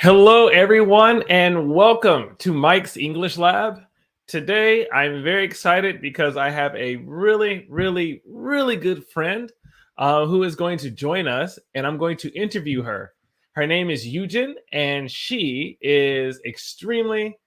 Hello, everyone, and welcome to Mike's English Lab. Today, I'm very excited because I have a really good friend who is going to join us, and I'm going to interview her. Her name is Yujin, and she is extremely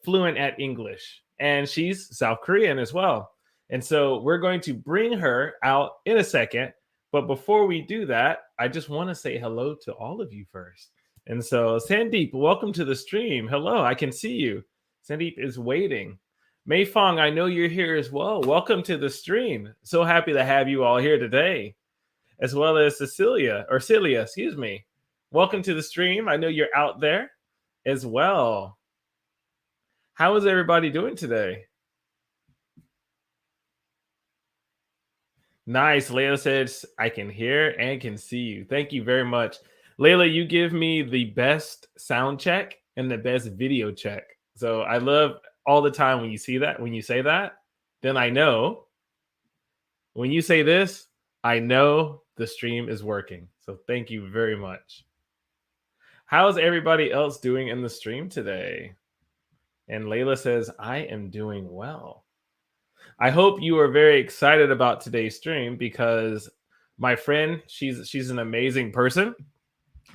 fluent at English, and she's South Korean as well. And so, we're going to bring her out in a second. But before we do that, I just want to say hello to all of you first. And so, Sandeep, welcome to the stream. Hello, I can see you. Sandeep is waiting. Mei Fong, I know you're here as well. Welcome to the stream. So happy to have you all here today, as well as Celia, excuse me. Welcome to the stream. I know you're out there as well. How is everybody doing today? Nice. Layla says, I can hear and can see you. Thank you very much. Layla, you give me the best sound check and the best video check. So I love all the time when you see that, when you say that, then I know. When you say this, I know the stream is working. So thank you very much. How's everybody else doing in the stream today? And Layla says, I am doing well. I hope you are very excited about today's stream because my friend, she's an amazing person.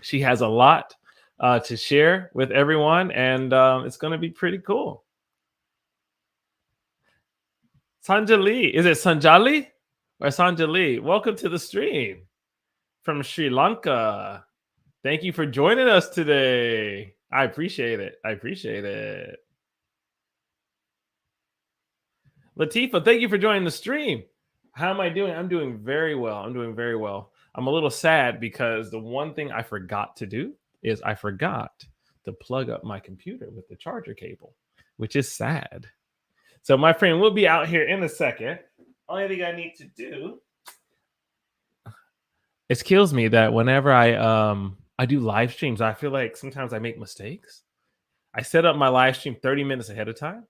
She has a lot to share with everyone, and it's going to be pretty cool. Sanjali, is it Sanjali or Sanjali? Welcome to the stream from Sri Lanka. Thank you for joining us today. I appreciate it. Latifa, thank you for joining the stream. How am I doing? I'm doing very well. I'm a little sad because the one thing I forgot to do is I forgot to plug up my computer with the charger cable, which is sad. So my friend will be out here in a second. Only thing I need to do. It kills me that whenever I do live streams, I feel like sometimes I make mistakes. I set up my live stream 30 minutes ahead of time.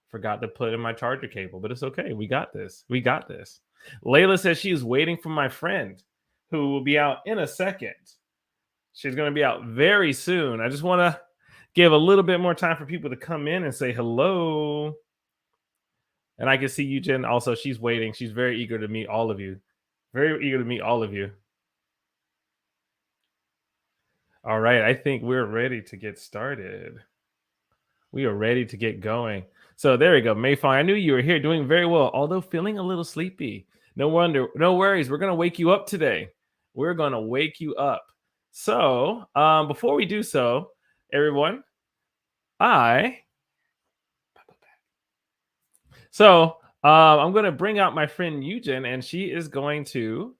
Forgot to put in my charger cable, but it's okay. We got this. Layla says she is waiting for my friend who will be out in a second. She's going to be out very soon. I just want to give a little bit more time for people to come in and say hello. And I can see you, Jen. Also, she's waiting. She's very eager to meet all of you. All right. I think we're ready to get started. We are ready to get going. So there we go. Mayfang, I knew you were here doing very well, although feeling a little sleepy. No worries. We're going to wake you up today. So before we do so, everyone, I'm going to bring out my friend Eugen, and she is going to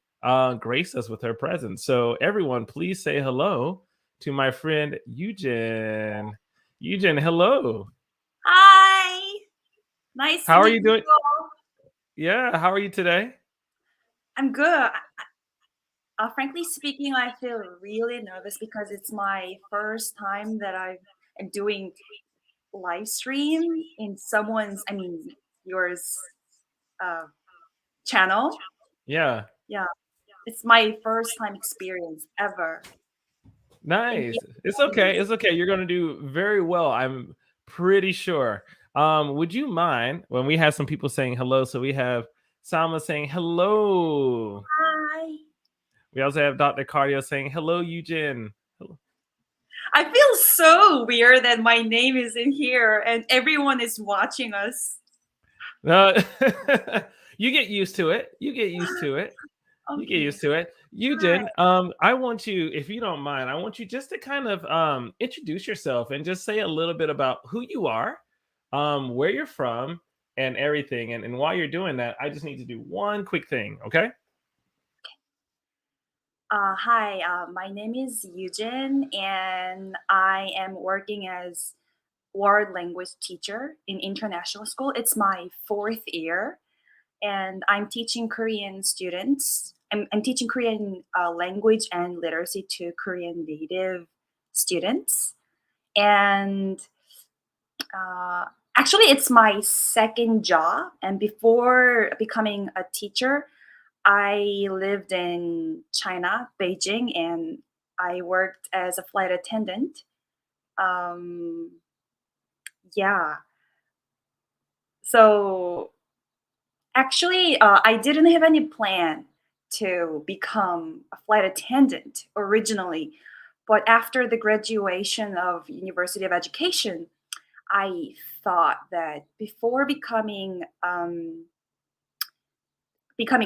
grace us with her presence. So everyone, please say hello to my friend Eugen. Eugen, hello. Hi. Nice. How are you doing? Yeah, how are you today? I'm good. Frankly speaking, I feel really nervous because it's my first time that I'm doing live stream in yours channel. Yeah. Yeah. It's my first time experience ever. Nice. It's okay. You're going to do very well. I'm pretty sure. Would you mind when we have some people saying hello? So we have Salma saying hello. Hi. We also have Dr. Cardio saying hello, Eugen. Hello. I feel so weird that my name is in here and everyone is watching us. You get used to it. Okay. Eugen, I want you, if you don't mind, I want you just to kind of introduce yourself and just say a little bit about who you are, where you're from, and everything. And while you're doing that, I just need to do one quick thing, okay? Hi, my name is Eugen, and I am working as world language teacher in international school. It's my 4th year, and I'm teaching Korean students. I'm teaching Korean language and literacy to Korean native students. And actually, it's my second job. And before becoming a teacher, I lived in China, Beijing, and I worked as a flight attendant. Um, yeah. So actually, I didn't have any plan to become a flight attendant originally, but after the graduation of University of Education, I thought that before becoming a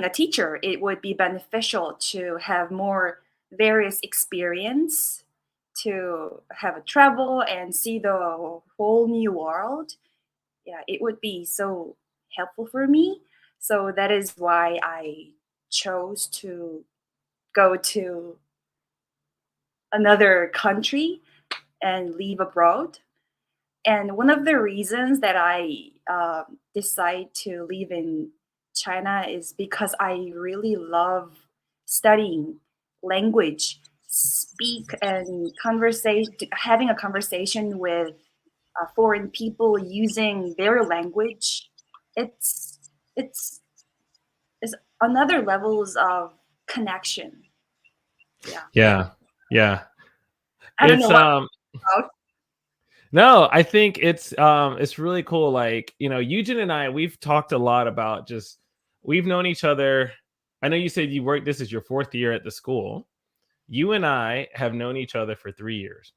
teacher, it would be beneficial to have more various experience, to have a travel and see the whole new world. Yeah, it would be so helpful for me. So that is why I chose to go to another country and live abroad. And one of the reasons that I decide to live in China is because I really love studying language, speak and conversation, having a conversation with foreign people using their language. It's it's it's another levels of connection. Yeah, Yeah. Yeah. I don't know It's what about. no, I think it's really cool. Like, Eugen and I, we've talked a lot about just we've known each other. I know you said you worked, this is your fourth year at the school. You and I have known each other for 3 years.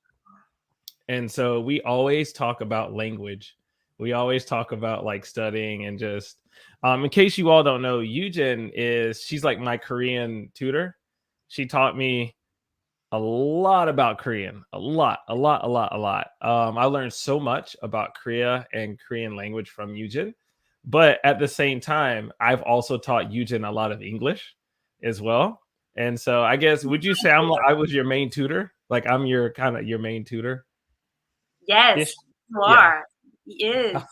And so we always talk about language. We always talk about like studying and just in case you all don't know, Eugen she's like my Korean tutor. She taught me a lot about Korean. A lot, a lot, a lot, a lot. I learned so much about Korea and Korean language from Eugen. But at the same time, I've also taught Eugen a lot of English as well. And so I guess would you say I was your main tutor? Like I'm your kind of your main tutor ish? Yes, you Yeah. are. He is.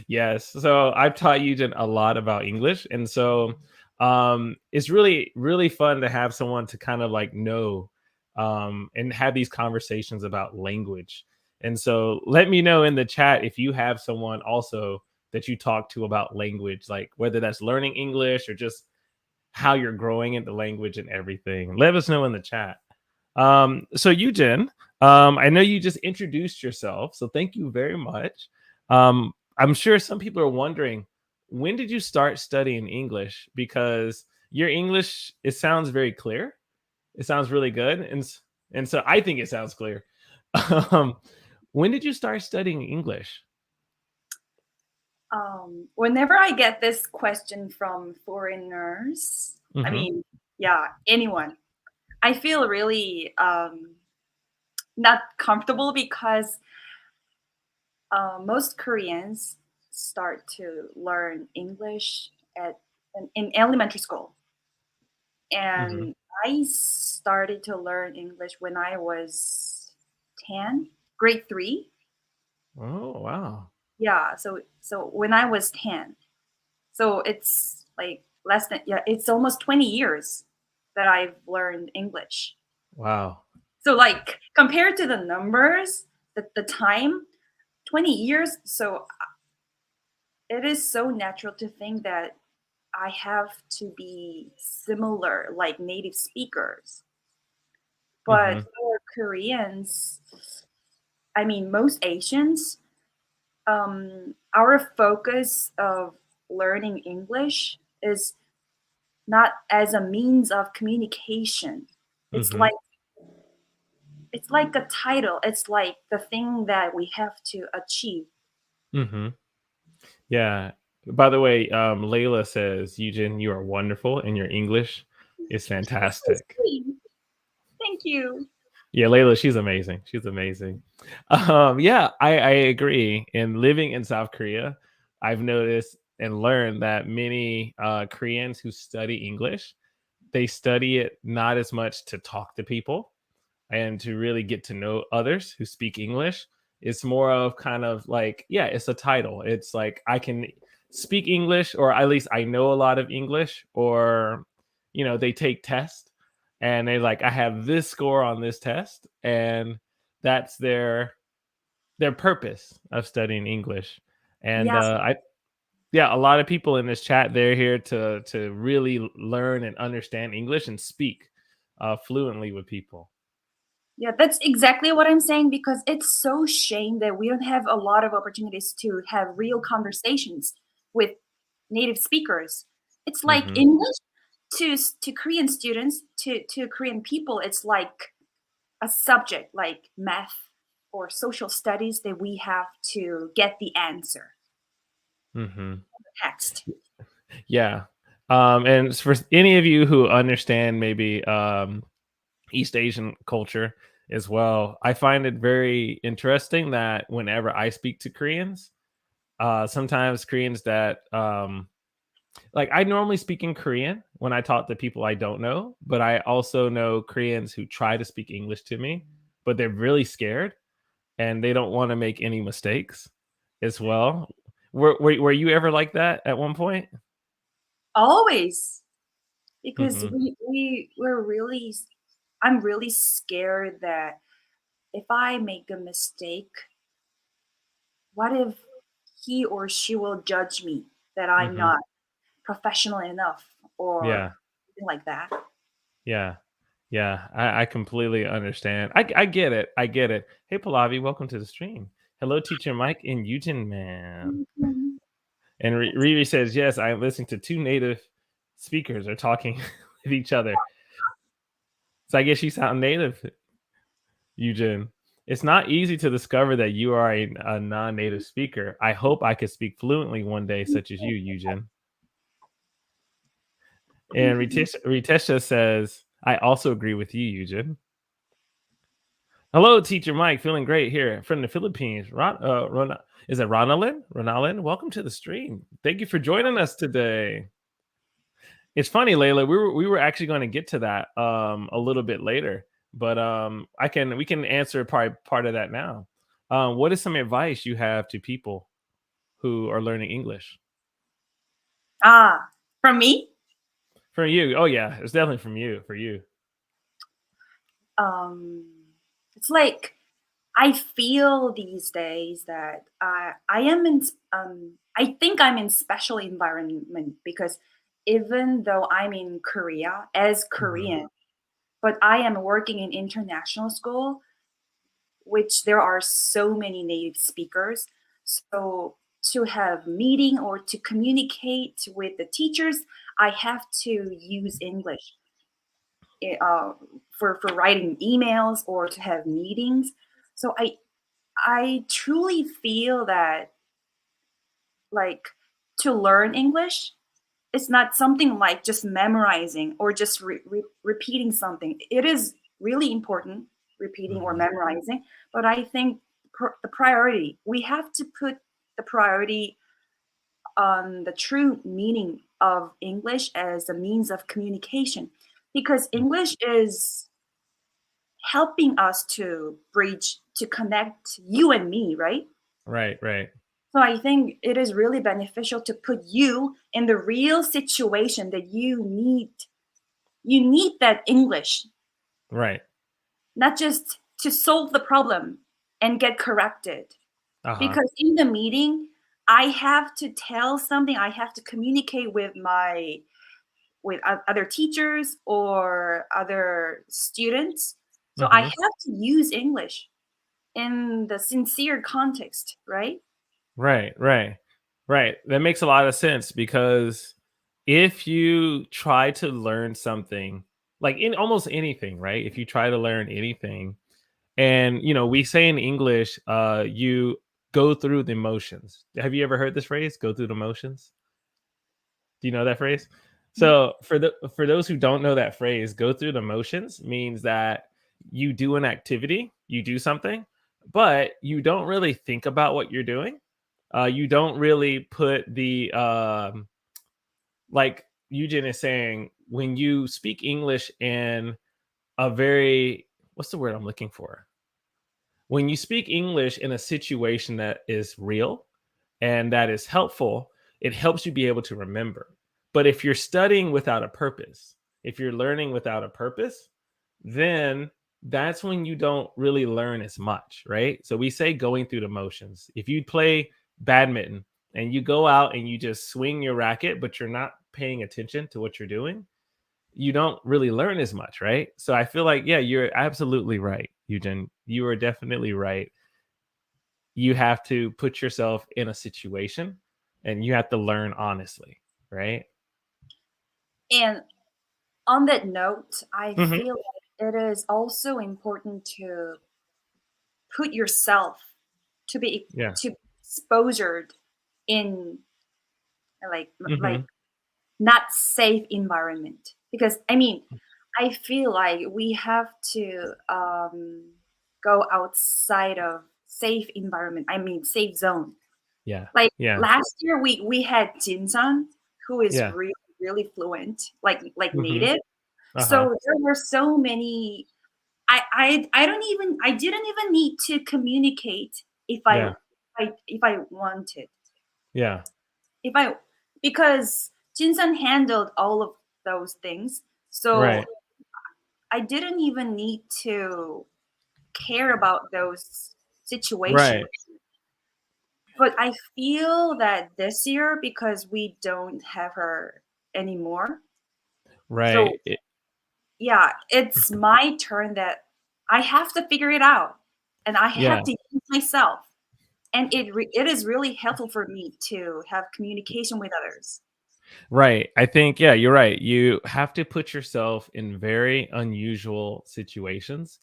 Yes. So I've taught Eugen a lot about English. And so it's really, really fun to have someone to kind of like know and have these conversations about language. And so let me know in the chat if you have someone also that you talk to about language, like whether that's learning English or just how you're growing in the language and everything. Let us know in the chat. So Eugen, I know you just introduced yourself, so thank you very much. I'm sure some people are wondering, when did you start studying English? Because your English, it sounds very clear. It sounds really good, and so I think it sounds clear. um, when did you start studying English? Whenever I get this question from foreigners, I Hmm. mean, yeah, anyone, I feel really not comfortable because most Koreans start to learn English in elementary school, Hmm. and I started to learn English when I was 10, grade 3. Oh wow! Yeah, so when I was 10. So it's like less than, yeah, it's almost 20 years that I've learned English. Wow! So like compared to the numbers, the time, 20 years, so it is so natural to think that I have to be similar like native speakers. But Hmm. for Koreans, I mean most Asians, our focus of learning English is not as a means of communication. It's Hmm. like it's like a title. It's like the thing that we have to achieve. Hmm. Yeah. By the way, Layla says, Eugen, you are wonderful and your English is So fantastic. sweet. Thank you. Yeah, Layla, she's amazing. She's amazing. Yeah, I agree. In living in South Korea, I've noticed and learned that many Koreans who study English, they study it not as much to talk to people and to really get to know others who speak English. It's more of kind of like, yeah, it's a title. It's like I can speak English, or at least I know a lot of English, or, they take tests and they like, I have this score on this test. And that's their purpose of studying English. And Yeah, yeah, a lot of people in this chat, they're here to really learn and understand English and speak fluently with people. Yeah, that's exactly what I'm saying because it's so shame that we don't have a lot of opportunities to have real conversations with native speakers. It's like Hmm. English to Korean students, to Korean people, it's like a subject like math or social studies that we have to get the answer Hmm. text. Yeah. And for any of you who understand maybe East Asian culture as well, I find it very interesting that whenever I speak to Koreans, sometimes Koreans that like I normally speak in Korean when I talk to people I don't know, but I also know Koreans who try to speak English to me, but they're really scared and they don't want to make any mistakes as well. Were you ever like that at one point? Always, because Hmm. we're really I'm really scared that if I make a mistake, what if he or she will judge me that I'm Hmm. not professional enough or Yeah. something like that? Yeah. Yeah. I completely understand. I get it. I get it. Hey, Pallavi, welcome to the stream. Hello, teacher Mike and Eugen, man. Mhm. And Riri says, yes, I am listening to two native speakers are talking with each other. So I guess you sound native, Eugen. It's not easy to discover that you are a non native speaker. I hope I could speak fluently one day, such as you, Eugen. And Ritesha says, I also agree with you, Eugen. Hello, teacher Mike. Feeling great here from the Philippines. Is it Ronalyn? Ronalyn, welcome to the stream. Thank you for joining us today. It's funny, Layla. We were actually going to get to that a little bit later, but we can answer part of that now. What is some advice you have to people who are learning English? Ah, from me? From you? Oh yeah, it's definitely from you. For you. Um, it's like I feel these days that I am in. I think I'm in special environment because even though I'm in Korea as Mhm. Korean, but I am working in international school, which there are so many native speakers. So to have meeting or to communicate with the teachers, I have to use English eh, uh, for writing emails or to have meetings. So I truly feel that like to learn English, it's not something like just memorizing or just repeating something. It is really important repeating or Mhm. memorizing, but I think the priority we have to put the priority on the true meaning of English as a means of communication, because Mm. English is helping us to bridge to connect you and me, right? Right. Right. So I think it is really beneficial to put you in the real situation that you need that English, Right. not just to solve the problem and get corrected. Uh huh. Because in the meeting, I have to tell something, I have to communicate with my with other teachers or other students. So I Hmm. have to use English in the sincere context, right? Right. Right. Right. That makes a lot of sense because if you try to learn something, like in almost anything, right? If you try to learn anything, and we say in English, you go through the motions. Have you ever heard this phrase? Go through the motions. Do you know that phrase? So for those who don't know that phrase, go through the motions means that you do an activity, you do something, but you don't really think about what you're doing. You don't really put the like Eugen is saying, when you speak English in a very, what's the word I'm looking for? When you speak English in a situation that is real and that is helpful, it helps you be able to remember. But if you're studying without a purpose, if you're learning without a purpose, then that's when you don't really learn as much, right? So we say going through the motions. If you play badminton and you go out and you just swing your racket, but you're not paying attention to what you're doing, you don't really learn as much, right? So I feel like, yeah, you're absolutely right, Eugen. You are definitely right. You have to put yourself in a situation and you have to learn honestly, right? And on that note, I Hmm. feel like it is also important to put yourself to be Yeah. to exposure in like Hmm. not safe environment, because I mean I feel like we have to go outside of safe environment, I mean safe zone. Yeah. Like Yeah. last year we had Jinsan, who is Yeah. really fluent, like Hmm. native. Uh-huh. So there were so many. I don't even I didn't even need to communicate Yeah. if I wanted, Yeah. if I because Jinsan handled all of those things. So Right. I didn't even need to care about those situations. Right. But I feel that this year, because we don't have her anymore, so Right. yeah, it's my turn that I have to figure it out, and I have Yeah. to use myself. And it is really helpful for me to have communication with others. Right. I think, yeah, you're right. You have to put yourself in very unusual situations.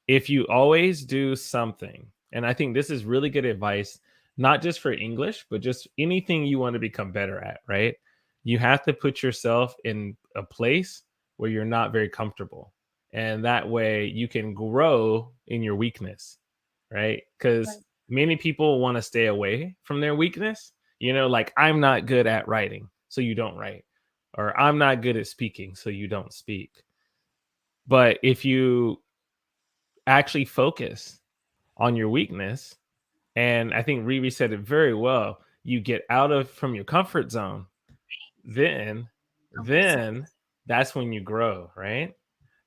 If you always do something, and I think this is really good advice, not just for English, but just anything you want to become better at, right? You have to put yourself in a place where you're not very comfortable. And that way you can grow in your weakness, right? Because Right. many people want to stay away from their weakness. Like, I'm not good at writing, so you don't write, or I'm not good at speaking, so you don't speak. But if you actually focus on your weakness, and I think Riri said it very well, you get out of from your comfort zone, then Comfort zone. then that's when you grow, right?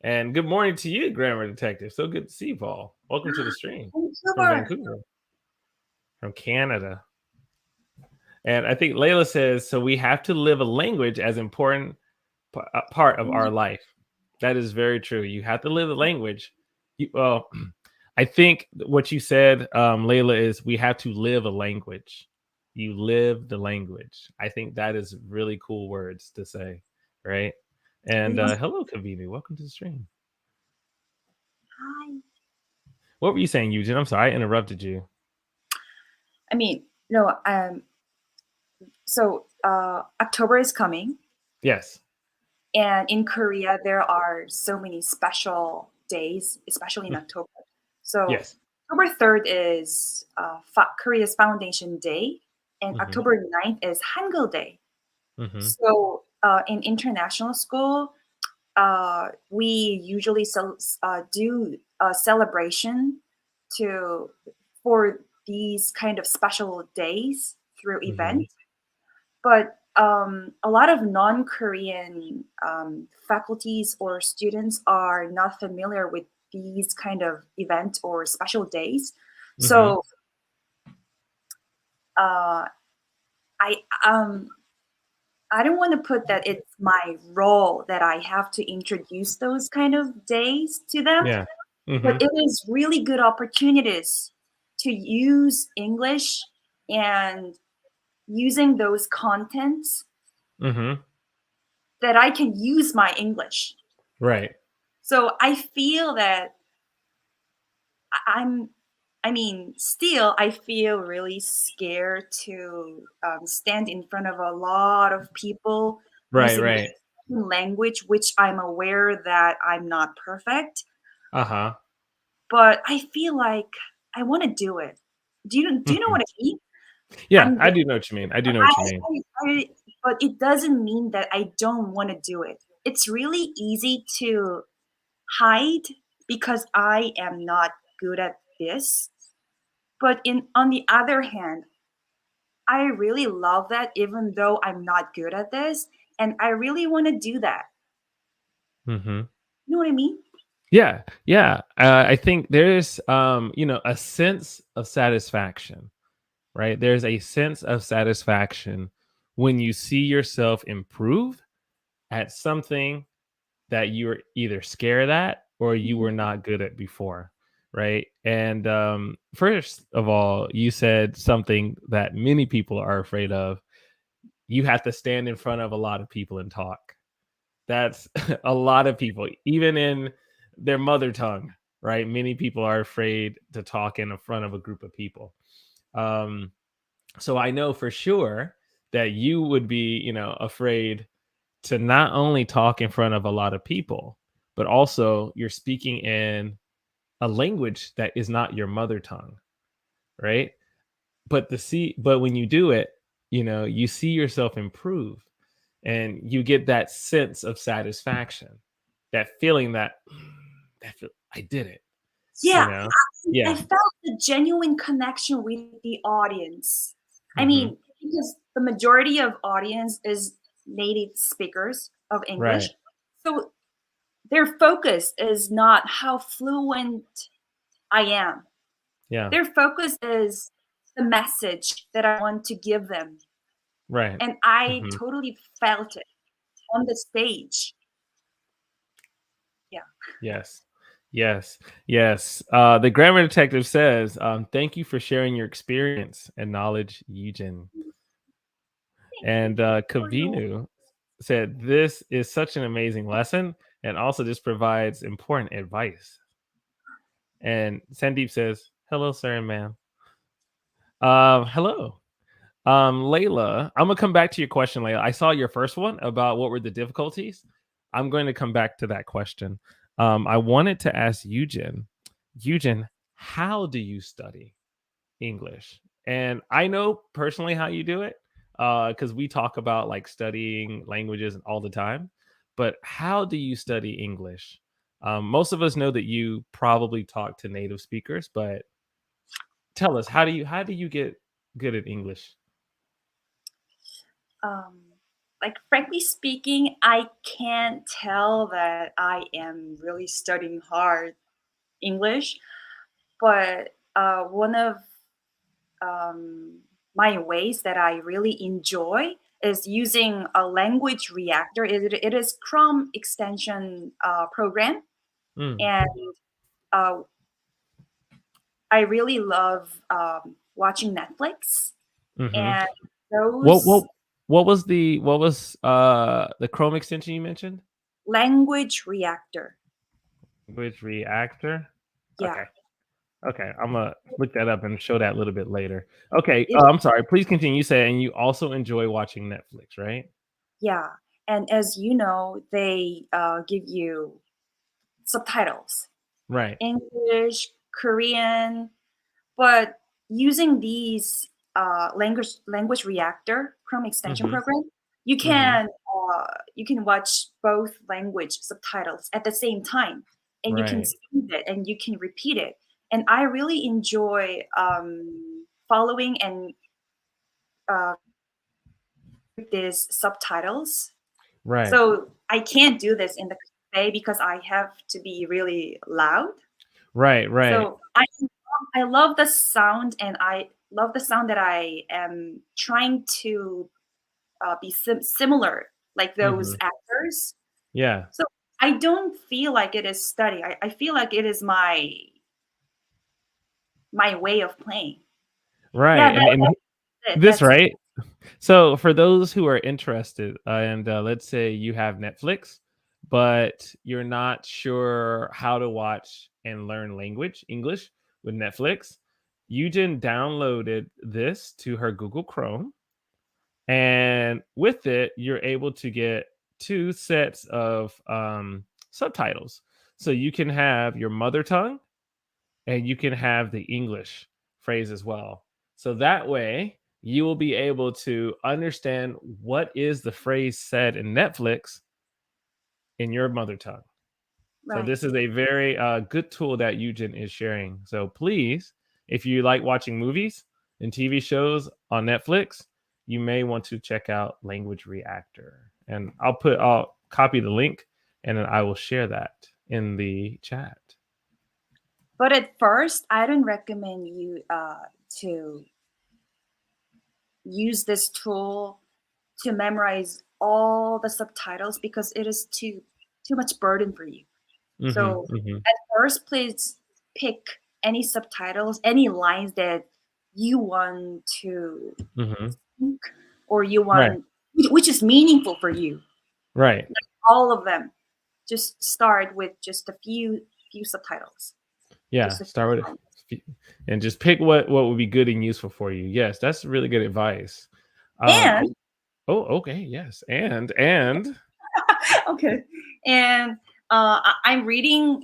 And good morning to you, Grammar Detective. So good to see you, Paul. Welcome to the stream from Vancouver. Vancouver, from Canada. And I think Layla says, so we have to live a language as important part of our life. That is very true. You have to live a language. Well, I think what you said, Layla, is we have to live a language. You live the language. I think that is really cool words to say, right? And Yes. hello, Kavini. Welcome to the stream. Hi. What were you saying, Eugene? I'm sorry, I interrupted you. I mean, no. So October is coming, Yes. and in Korea there are so many special days, especially in Mm. October. So Yes. October 3rd is Korea's Foundation Day, and Hmm. October 9th is Hangul Day. Hmm. So in international school, we usually do a celebration to for these kind of special days through Hmm. events. But a lot of non-Korean faculties or students are not familiar with these kind of events or special days. Hmm. So uh, I um, I don't want to put that it's my role that I have to introduce those kind of days to them, Yeah. but Hmm. it is really good opportunities to use English and using those contents Hmm. that I can use my English. Right. So I feel that I'm, I mean, still, I feel really scared to stand in front of a lot of people Right. using Right. language, which I'm aware that I'm not perfect, Uh-huh. but I feel like I want to do it. Do you know Hmm. what I mean? Yeah, I'm I do know what you mean. I do know I, what you mean. but it doesn't mean that I don't want to do it. It's really easy to hide because I am not good at this. But in on the other hand, I really love that even though I'm not good at this, and I really want to do that. Hmm. You know what I mean? Yeah, yeah. I think there's, a sense of satisfaction, right? There's a sense of satisfaction when you see yourself improve at something that you were either scared at or you were not good at before, right? And first of all, you said something that many people are afraid of. You have to stand in front of a lot of people and talk. That's a lot of people, even in their mother tongue, right? Many people are afraid to talk in front of a group of people. Um, so I know for sure that you would be, afraid to not only talk in front of a lot of people, but also you're speaking in a language that is not your mother tongue, right? But when you do it, you see yourself improve and you get that sense of satisfaction, that feeling that I did it, you Yeah, know? I Yeah. felt the genuine connection with the audience. I Hmm. mean, because the majority of audience is native speakers of Right. English, so their focus is not how fluent I am. Yeah. Their focus is the message that I want to give them, Right. and I Hmm. totally felt it on the stage. Yeah. Yes. Yes. Yes. The grammar detective says, thank you for sharing your experience and knowledge, Eugen. Thank you And for your Kavinu said, this is such an amazing lesson and also just provides important advice. And Sandeep says, hello, sir and ma'am. Hello. Layla, I'm gonna come back to your question, Layla. I saw your first one about what were the difficulties. I'm going to come back to that question. I wanted to ask Eugen, how do you study English? And I know personally how you do it, because we talk about like studying languages all the time. But how do you study English? Most of us know that you probably talk to native speakers, but tell us, how do you get good at English? um, like frankly speaking, I can't tell that I am really studying hard English, but one of um, my ways that I really enjoy is using a language reactor. It is Chrome extension program, Mm, and uh, I really love watching Netflix mhm. and What those what what was the Chrome extension you mentioned? language reactor. Which reactor? Yeah, Okay. Okay, Imma look that up and show that a little bit later. Okay, it, I'm sorry, please continue. You said and you also enjoy watching Netflix, right? yeah. And as you know, they give you subtitles, Right. English, Korean, but using these language reactor Chrome extension Mhm, program, you mhm. can you can watch both language subtitles at the same time, and you can Right, speed it and you can repeat it. And I really enjoy following and uh, these subtitles. right, So I can't do this in the cafe because I have to be really loud. right, right. So I love the sound, and I love the sound that I am trying to be similar like those Mhm. actors. Yeah. So I don't feel like it is study. I feel like it is my way of playing. Yeah, Right, and that's it. this That's right? So for those who are interested, and let's say you have Netflix, but you're not sure how to watch and learn language English with Netflix, Eugen downloaded this to her Google Chrome, and with it, you're able to get two sets of subtitles. So you can have your mother tongue and you can have the English phrase as well. So that way, you will be able to understand what is the phrase said in Netflix in your mother tongue. So right. this is a very good tool that Eugen is sharing. So please, if you like watching movies and TV shows on Netflix, you may want to check out Language Reactor. And I'll copy the link and then I will share that in the chat. But at first, I don't recommend you to use this tool to memorize all the subtitles because it is too too much burden for you. Mhm. So Mhm. at first, please pick any subtitles, any lines that you want to Mhm. speak or you Right. want, which is meaningful for you. Right. All of them. Just start with just a few subtitles. Yeah. Just a Start few with lines. and just pick what would be good and useful for you. Yes, that's really good advice. And Oh, oh, okay. Yes. And okay, and I'm reading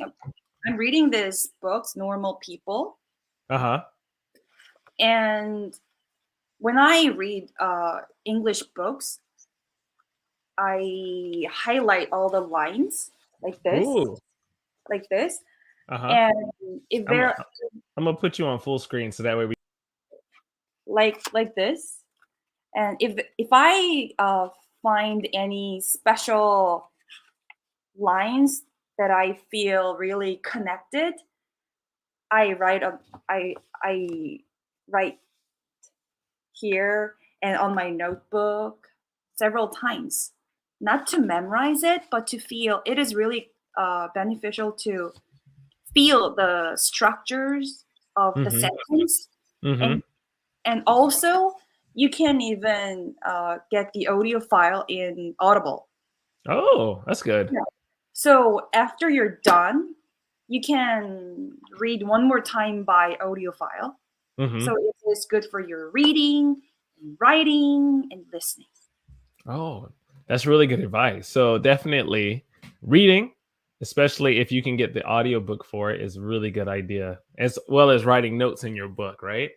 this books, Normal People, uh-huh. and when I read English books, I highlight all the lines Ooh. like this, Uh-huh. and if I'm they're I'm gonna put you on full screen so that way we like this, and if I find any special lines that I feel really connected, I write a I write here and on my notebook several times, not to memorize it, but to feel it is really beneficial to feel the structures of the Mhm. sentence, Mhm. and also you can even get the audio file in Audible. Oh, that's good. Yeah. So after you're done, you can read one more time by audio file. So Mhm. it is good for your reading and writing and listening. Oh, that's really good advice. So definitely reading, especially if you can get the audiobook for it, is a really good idea. As well as writing notes in your book, right?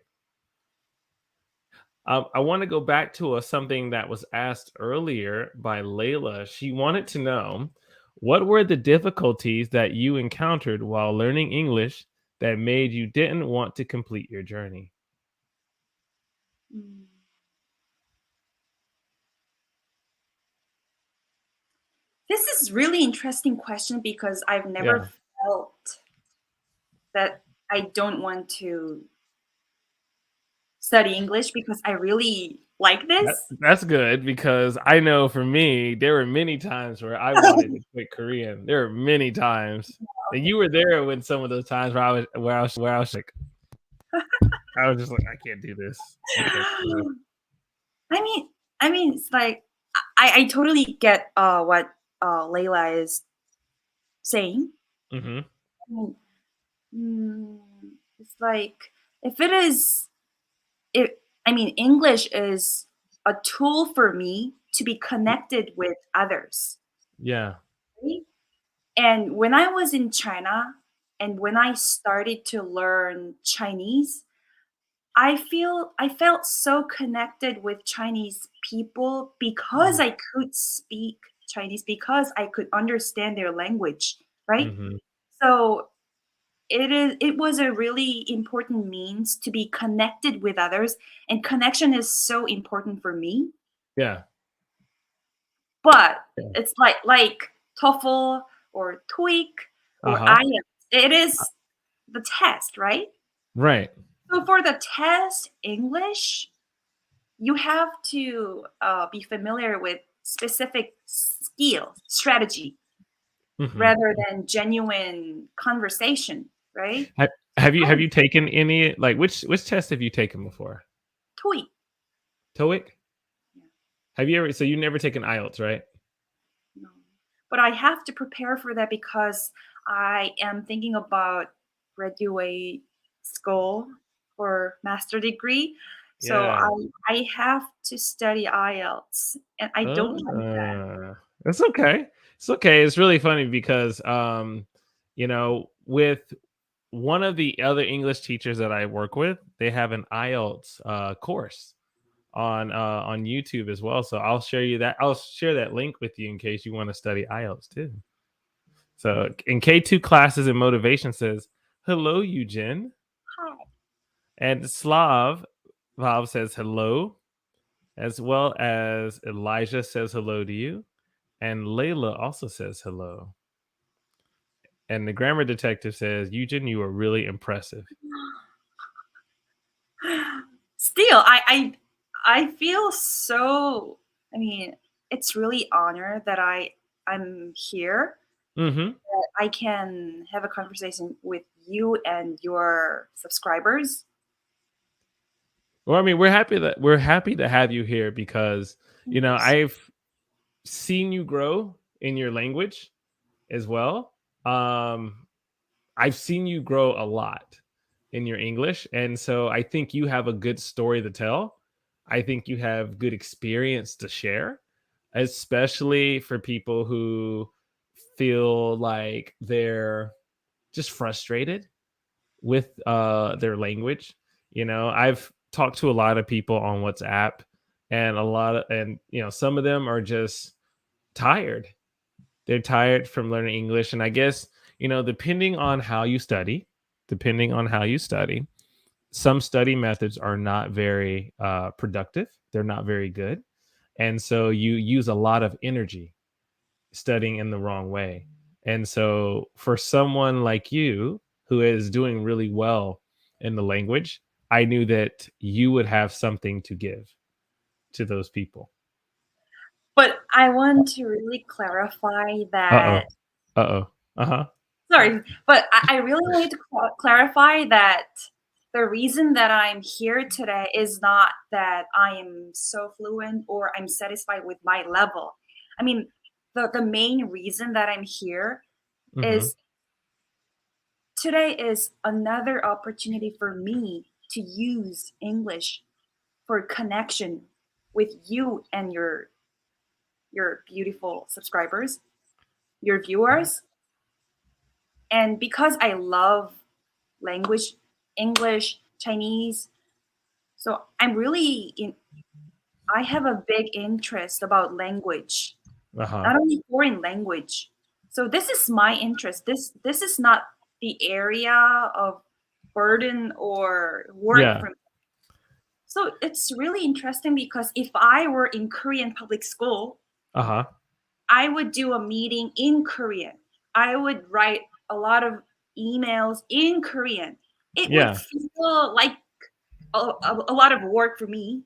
I want to go back to something that was asked earlier by Layla. She wanted to know what were the difficulties that you encountered while learning English that made you didn't want to complete your journey? Mm. This is really interesting question because I've never Yeah. felt that I don't want to study English because I really like this. That's good because I know for me, there were many times where I wanted to quit Korean. There were many times, and Okay. you were there when some of those times where I was like, I was just like, I can't do this. I can't do this. I mean, it's like I totally get what Layla is saying. Hmm. I mean, mm, it's like if it is, it. I mean, English is a tool for me to be connected with others. Yeah. Right? And when I was in China and when I started to learn Chinese, I felt so connected with Chinese people because I could speak Chinese, because I could understand their language, right? Hmm. So it was a really important means to be connected with others, and connection is so important for me. Yeah. But Yeah. it's like TOEFL or TOEIC Uh or huh. IELTS. It is the test, right? Right. So for the test English, you have to be familiar with specific skill strategy Hmm. rather than genuine conversation, right? Ha- have Oh, you taken any like which test have you taken before? TOEIC. TOEIC? Yeah, Have you ever? So you never taken IELTS, right? no. But I have to prepare for that because I am thinking about graduate school for master degree. So Yeah. I have to study IELTS, and I don't like that. It's okay. It's okay. It's really funny because with one of the other English teachers that I work with, they have an IELTS course on YouTube as well. So I'll share you that. I'll share that link with you in case you want to study IELTS too. So in K2 classes and motivation says, "Hello, Eugen," Hi. and Slav Vav says hello, as well as Elijah says hello to you. And Layla also says hello. And the grammar detective says, Eugen, you are really impressive. Still, I feel so. I mean, it's really honor that I'm here. Mm-hmm. I can have a conversation with you and your subscribers. Well, I mean, we're happy to have you here because Yes. I've seen you grow in your language as well. Um, I've seen you grow a lot in your English, and so I think you have a good story to tell. I think you have good experience to share, especially for people who feel like they're just frustrated with their language. I've talked to a lot of people on WhatsApp, and some of them are just tired. They're tired from learning English, and I guess, depending on how you study, some study methods are not very productive. They're not very good, and so you use a lot of energy studying in the wrong way. And so for someone like you who is doing really well in the language, I knew that you would have something to give to those people. But I want to really clarify Uh-oh. that. Uh-oh. Uh-huh. Sorry, but I really wanted to clarify that the reason that I'm here today is not that I am so fluent or I'm satisfied with my level. I mean, the main reason that I'm here Mhm. is today is another opportunity for me to use English for connection with you and your beautiful subscribers, your viewers. And because I love language, English, Chinese, so I have a big interest about language, Uh-huh. not only foreign language. So this is my interest. This is not the area of burden or work Yeah. for me. So it's really interesting because if I were in Korean public school, Uh-huh. I would do a meeting in Korean. I would write a lot of emails in Korean. It would Yeah. feel like a lot of work for me.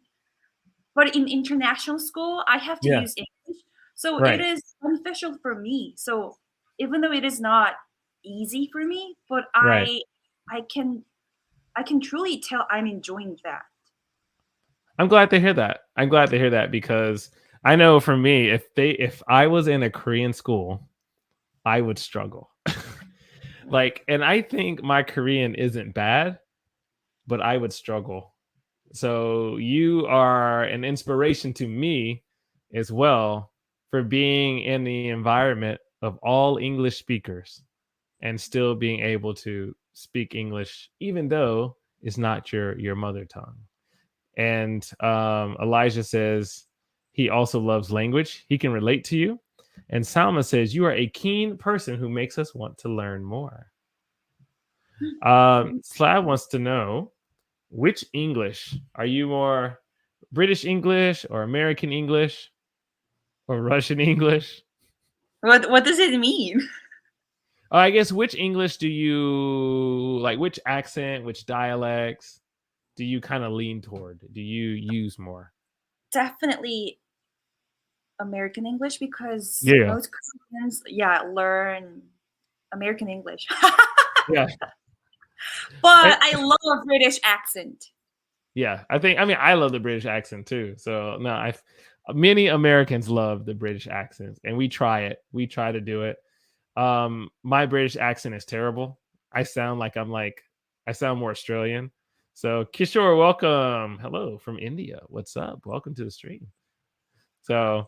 But in international school, I have to Yeah. use English. So it Right. is beneficial for me. So even though it is not easy for me, but Right. I can I can truly tell I'm enjoying that. I'm glad to hear that. I'm glad to hear that because I know for me, if I was in a Korean school, I would struggle. And I think my Korean isn't bad, but I would struggle. So you are an inspiration to me as well for being in the environment of all English speakers and still being able to speak English, even though it's not your mother tongue. And Elijah says he also loves language. He can relate to you. And Salma says you are a keen person who makes us want to learn more. Thank Slav you. wants to know, which English are you more, British English or American English or Russian English? What does it mean? I guess which English do you like? Which accent, which dialects do you kind of lean toward? Do you use more? Definitely American English because Yeah, most Koreans, yeah, learn American English. yeah, But And- I love British accent. yeah. I love the British accent too. So no, I many Americans love the British accents, and we try it. We try to do it. My British accent is terrible. I sound like I sound more Australian. So Kishore, welcome. Hello from India. What's up? Welcome to the stream. So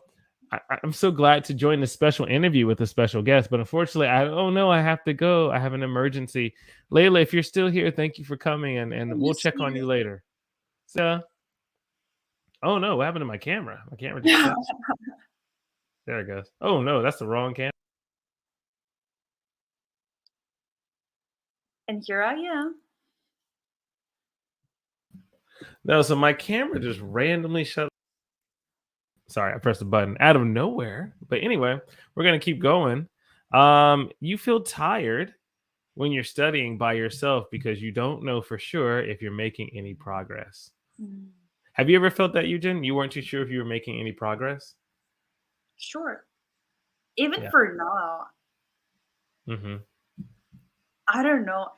I'm so glad to join this special interview with a special guest, but unfortunately, oh no, I have to go. I have an emergency. Layla, if you're still here, thank you for coming, I and we'll miss check on you you. later. So, oh no, what happened to my camera? My camera just stopped. There it goes. Oh no, that's the wrong camera. And here I am. No, so my camera just randomly shut. Sorry, I pressed the button out of nowhere. But anyway, we're gonna keep going. You feel tired when you're studying by yourself because you don't know for sure if you're making any progress. Mm, Have you ever felt that, Eugen? You weren't too sure if you were making any progress? sure. Even Yeah. for now, Mm-hmm. I don't know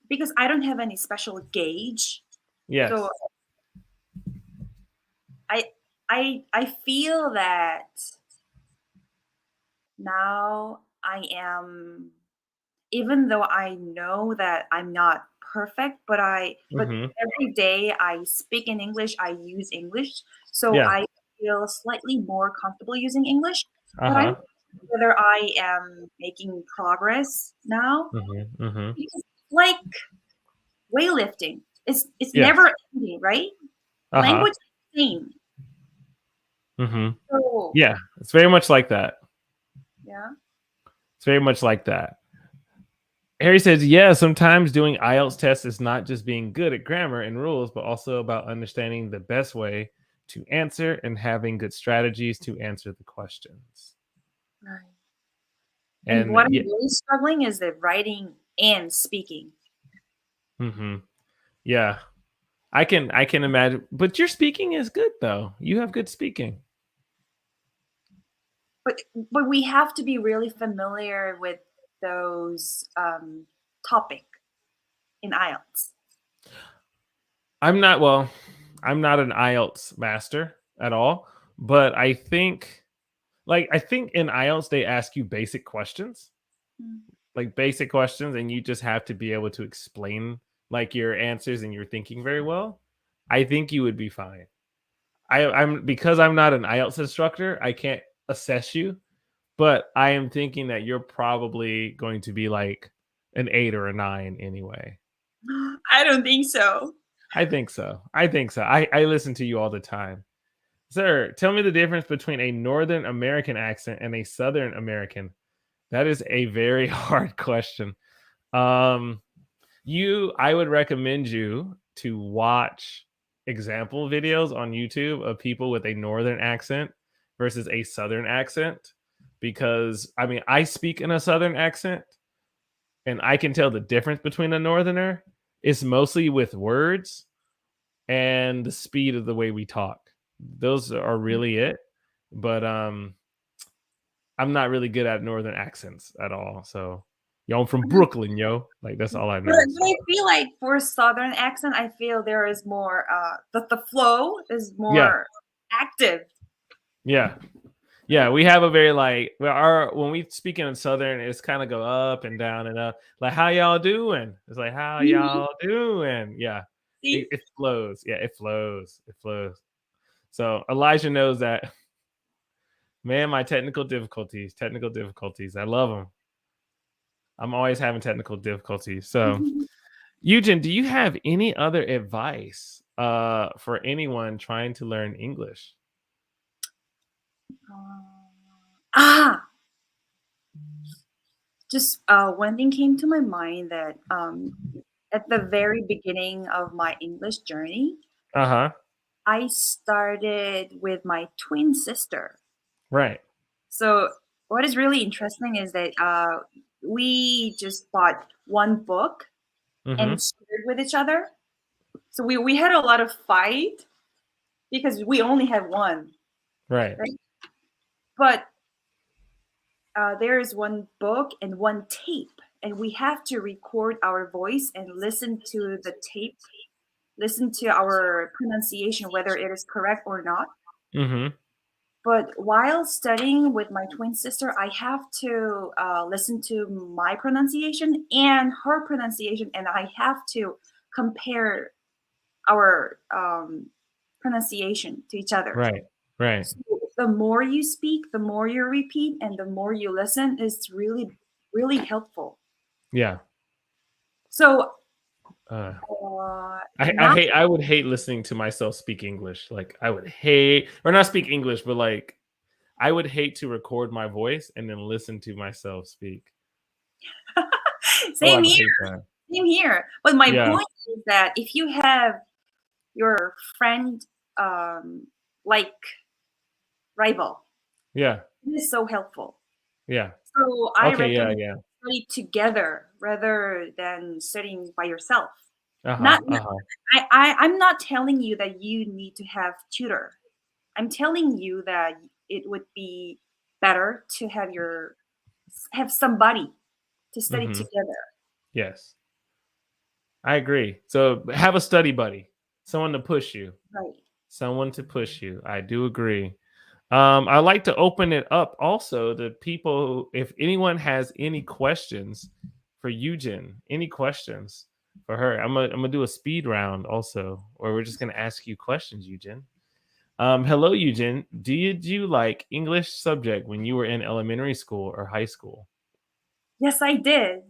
because I don't have any special gauge. So Yes. I I feel that now I am, even though I know that I'm not perfect, but Mm-hmm. every day I speak in English, I use English, so Yeah. I feel slightly more comfortable using English. But I'm Uh-huh. whether I am making progress now Mm-hmm. Mm-hmm. because like weightlifting, it's Yes. never ending, right? Uh-huh. Language is the same. Mm-hmm. So Yeah. It's very much like that. yeah. It's very much like that. Harry says, yeah, sometimes doing IELTS tests is not just being good at grammar and rules, but also about understanding the best way to answer and having good strategies to answer the questions. Right. And And what I'm yeah, really struggling is the writing and speaking. hmm, yeah, I can imagine. But your speaking is good though. You have good speaking. But we have to be really familiar with those topic in IELTS. I'm not well. I'm not an IELTS master at all, but I think in IELTS they ask you basic questions, Mm. like basic questions, and you just have to be able to explain like your answers and your thinking very well. I think you would be fine. I'm because I'm not an IELTS instructor, I can't assess you, but I am thinking that you're probably going to be like an 8 or a 9 anyway. I don't think so. I think so. I think so. I listen to you all the time. Sir, tell me the difference between a Northern American accent and a Southern American. That is a very hard question. Um, I would recommend you to watch example videos on YouTube of people with a Northern accent versus a Southern accent because I mean, I speak in a Southern accent and I can tell the difference between a Northerner. It's mostly with words and the speed of the way we talk. Those are really it. But I'm not really good at northern accents at all. So, yo, I'm from Brooklyn, yo. Like that's all I But, know. but So, I feel like for Southern accent, I feel there is more the flow is yeah, more active. yeah, yeah. Right? We have a very like our when we speak in southern, it's kind of go up and down and up. Like how y'all doing? It's like how Mhm. y'all doing? Yeah, See? it flows. Yeah, it flows. It flows. So Elijah knows that. Man, my technical difficulties. Technical difficulties. I love them. I'm always having technical difficulties. So, Eugen, do you have any other advice for anyone trying to learn English? Ah, just one thing came to my mind that at the very beginning of my English journey, Uh-huh. I started with my twin sister. Right. So what is really interesting is that we just bought one book and Mhm. shared with each other. So we had a lot of fight because we only had one, Right. right? But there is one book and one tape, and we have to record our voice and listen to the tape, listen to our pronunciation, whether it is correct or not. Mhm. But while studying with my twin sister, I have to listen to my pronunciation and her pronunciation, and I have to compare our pronunciation to each other. Right. Right. So the more you speak, the more you repeat, and the more you listen, is really, really helpful. Yeah. So Uh I now, hate I would hate listening to myself speak English. Like I would hate or not speak English, but like I would hate to record my voice and then listen to myself speak. Oh, I same would here, hate that. same here. But my Yeah. point is that if you have your friend um, like rival, Yeah. it is so helpful. Yeah. So I Okay, yeah, recommend yeah. study together rather than studying by yourself. Uh-huh. Not, Uh-huh. I'm not telling you that you need to have tutor. I'm telling you that it would be better to have somebody. to study Mm-hmm. together. Yes, I agree. So have a study buddy, someone to push you, Right. someone to push you. I do agree. I like to open it up also to people. If anyone has any questions for Eugen, any questions for her, I'm gonna do a speed round also, or we're just gonna ask you questions, Eugen. Hello, Eugen. Did you like English subject when you were in elementary school or high school? Yes, I did.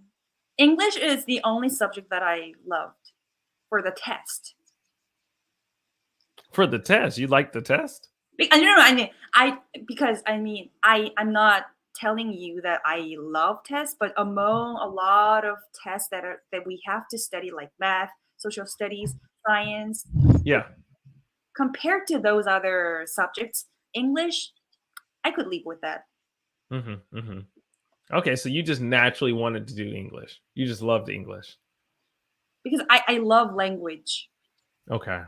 English is the only subject that I loved for the test. For the test, you liked the test? No, no, I mean, I'm not telling you that I love tests, but among a lot of tests that we have to study, like math, social studies, science, Yeah. compared to those other subjects, English, I could live with that Mm-hmm, mm-hmm. Okay, so you just naturally wanted to do English. You just loved English. because I love language. Okay.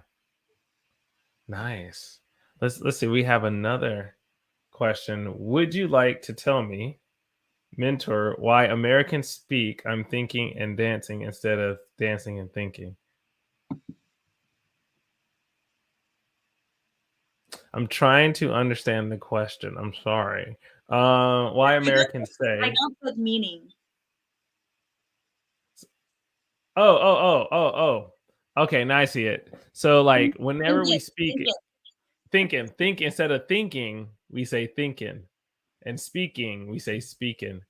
Nice. Let's see. We have another question. Would you like to tell me, mentor, why Americans speak I'm thinking and dancing instead of dancing and thinking? I'm trying to understand the question. I'm sorry. Why I got, Americans I say, got that meaning. oh. Okay, now I see it. So Think like whenever we it, think speak it. think instead of thinking, we say thinking. And speaking, we say speaking.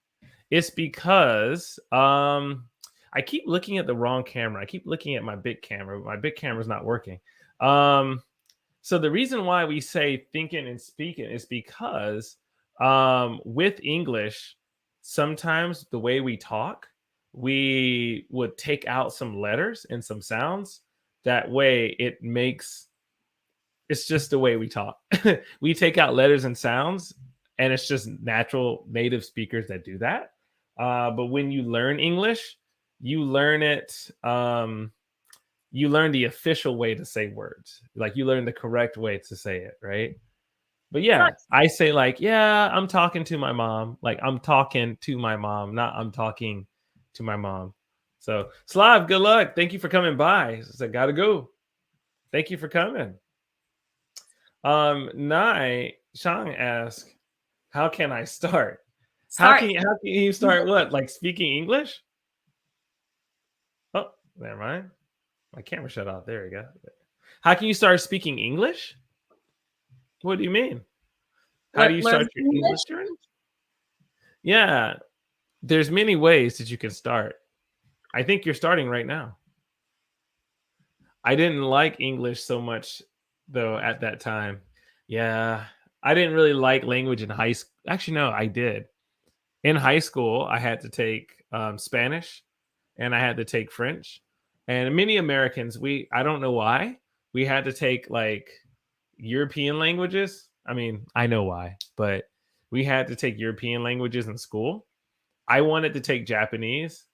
It's because I keep looking at the wrong camera. I keep looking at my big camera. My big camera's not working. Um, so the reason why we say thinking and speaking is because with English, sometimes the way we talk, we would take out some letters and some sounds. That way, it makes it's just the way we talk. We take out letters and sounds, and it's just natural native speakers that do that. But when you learn English, you learn it. You learn the official way to say words. Like you learn the correct way to say it, right? But yeah, Nice. I say like, yeah, I'm talking to my mom. Like I'm talking to my mom, not I'm talking to my mom. So Slav, good luck. Thank you for coming by. So gotta go. Thank you for coming. Nai Shang asked, "How can I start? Start. How can you start what? Like speaking English? Oh, never mind. My camera shut off. There we go. How can you start speaking English? What do you mean? How do you Learn start your English. English journey? Yeah, there's many ways that you can start. I think you're starting right now. I didn't like English so much though at that time. Yeah, I didn't really like language in high school. Actually, no, I did. In high school, I had to take Spanish and I had to take French. And many Americans, I don't know why, we had to take like European languages. I mean, I know why, but we had to take European languages in school. I wanted to take Japanese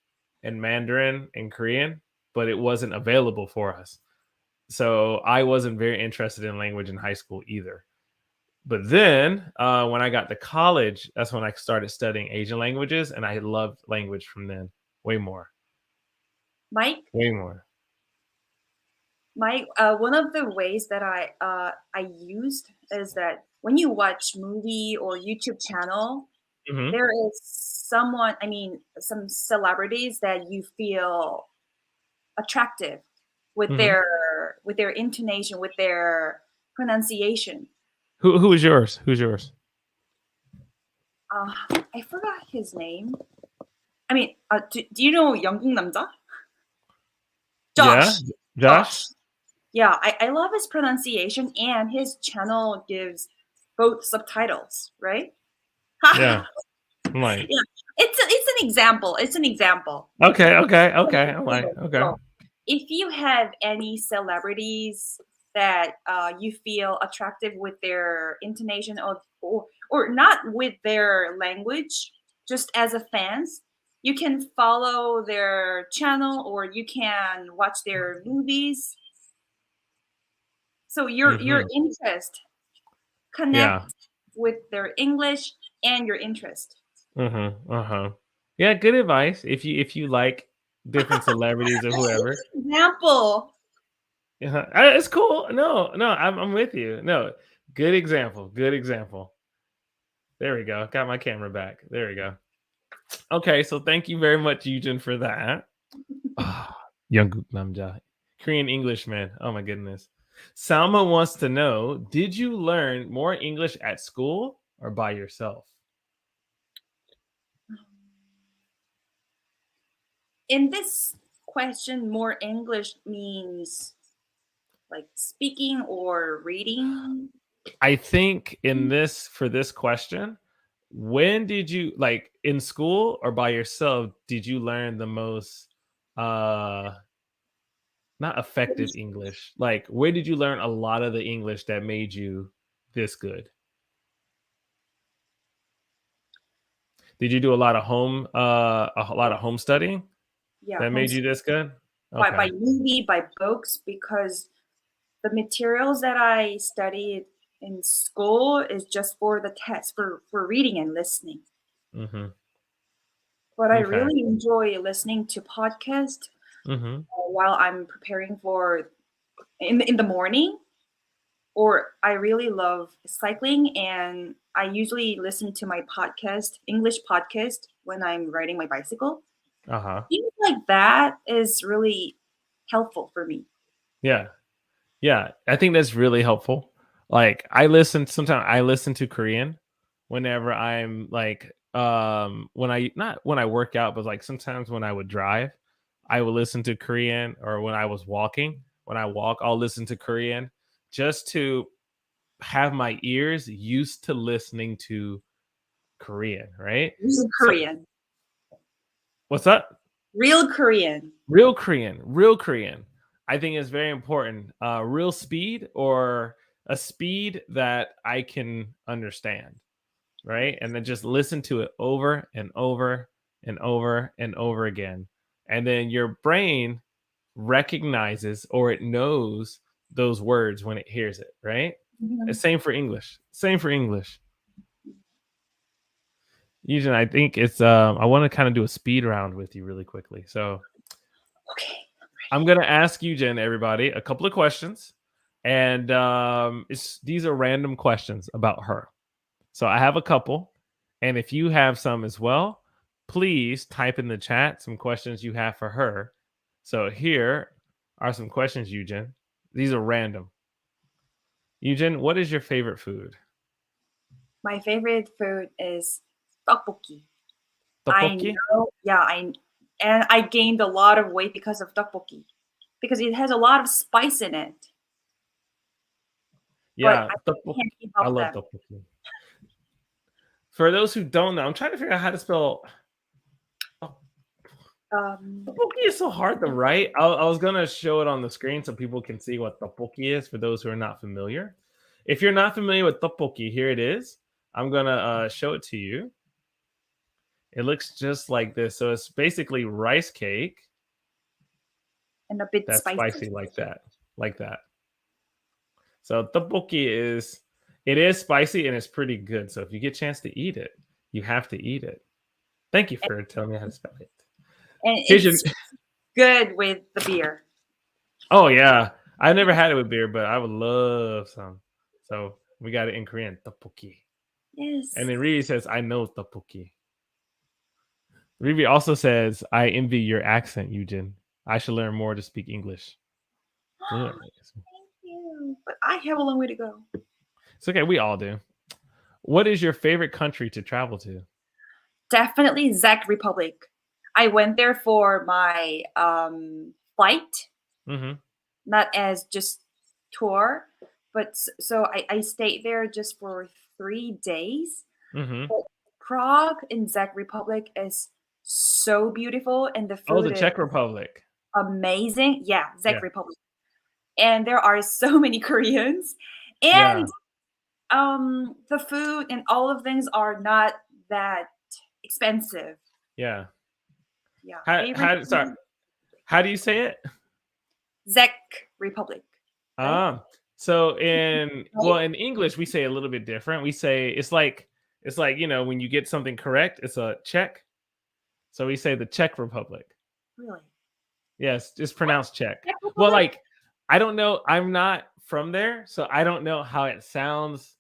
and Mandarin and Korean, but it wasn't available for us. So I wasn't very interested in language in high school either. But then when I got to college, that's when I started studying Asian languages, and I loved language from then way more, Mike, way more. one of the ways that I used is that when you watch movie or YouTube channel, Hmm. there is someone, I mean, some celebrities that you feel attractive Hmm. with their intonation, with their pronunciation. Who is yours? Who's yours? I forgot his name. I mean, do you know 영국 남자? Yeah, Josh. Josh. Josh. Yeah, I love his pronunciation, and his channel gives both subtitles, right? Yeah, Yeah, I'm like, it's an example. It's an example. okay. I'm like, okay. So, if you have any celebrities that you feel attractive with their intonation or not with their language, just as a fans, you can follow their channel or you can watch their movies. So your Hmm. interest Yeah. connect with their English and your interest. Uh huh. Yeah, good advice. If you like different celebrities or whoever, Example. yeah, it's cool. No, no, I'm with you. No, good example. Good example. There we go. Got my camera back. There we go. Okay, so thank you very much, Eugen, for that. Ah, Young Namja, Korean English man. Oh my goodness. Salma wants to know: did you learn more English at school or by yourself? In this question, more English means like speaking or reading. I think in this for this question, when did you like in school or by yourself did you learn the most uh not effective English? Like where did you learn a lot of the English that made you this good? Did you do a lot of home studying Yeah, that made you this good? by Okay. movie, by books, because the materials that I studied in school is just for the test, for reading and listening. Mhm. But I Okay. really enjoy listening to podcasts Mhm. while I'm preparing for in the morning. Or I really love cycling, and I usually listen to my podcast, English podcast, when I'm riding my bicycle. Uh-huh. Things like that is really helpful for me. Yeah. Yeah, I think that's really helpful. Like I listen to Korean whenever I'm like when I not when I work out, but like sometimes when I would drive, I would listen to Korean or when I was walking, when I walk, I'll listen to Korean just to have my ears used to listening to Korean, right? Real So Korean. what's up? Real Korean. Real Korean, real Korean. I think is very important. Real speed or a speed that I can understand, right? And then just listen to it over and over and over and over again. And then your brain recognizes or it knows those words when it hears it, right? Mhm. Same for English. Same for English. Usually I think it's I want to kind of do a speed round with you really quickly. So Okay. I'm gonna ask you, Jen, everybody, a couple of questions, and these are random questions about her. So I have a couple, and if you have some as well, please type in the chat some questions you have for her. So here are some questions, Eugen. These are random. Eugen, what is your favorite food? My favorite food is tteokbokki. I Tteokbokki? know, yeah, I gained a lot of weight because of tteokbokki because it has a lot of spice in it, but Yeah, I tteokbokki. can't keep I up love them. tteokbokki. For those who don't know, I'm trying to figure out how to spell. Um, Tteokbokki is so hard to write. I was gonna show it on the screen so people can see what tteokbokki is for those who are not familiar. If you're not familiar with tteokbokki, here it is. I'm gonna show it to you. It looks just like this. So it's basically rice cake and a bit that's spicy. spicy like that. So tteokbokki is it is spicy and it's pretty good. So if you get a chance to eat it, you have to eat it. Thank you for telling me how to spell it. And Here's your it's good with the beer. Oh yeah, I've never had it with beer, but I would love some. So we got it in Korean, tteokbokki. And Yes. then Riri says, "I know tteokbokki." Riri also says, "I envy your accent, Eugen. I should learn more to speak English." Yeah, Thank you. But I have a long way to go. it's okay. We all do. What is your favorite country to travel to? Definitely Czech Republic. I went there for my flight, Mm-hmm. not as just tour, but so I stayed there just for 3 days. Mm-hmm. But Prague in Czech Republic is so beautiful, and the Oh, food the is Czech Republic. amazing. Yeah, Yeah. Czech Republic, and there are so many Koreans, Yeah. and the food and all of things are not that expensive. Yeah. Yeah, Sorry. everything. How do you say it? Czech Republic, right? Ah, so in Right? in English we say a little bit different. We say it's like when you get something correct, it's a check. So we say the Czech Republic. Really? Yes, just What? pronounced Czech. Czech Well, Republic? like I don't know. I'm not from there, so I don't know how it sounds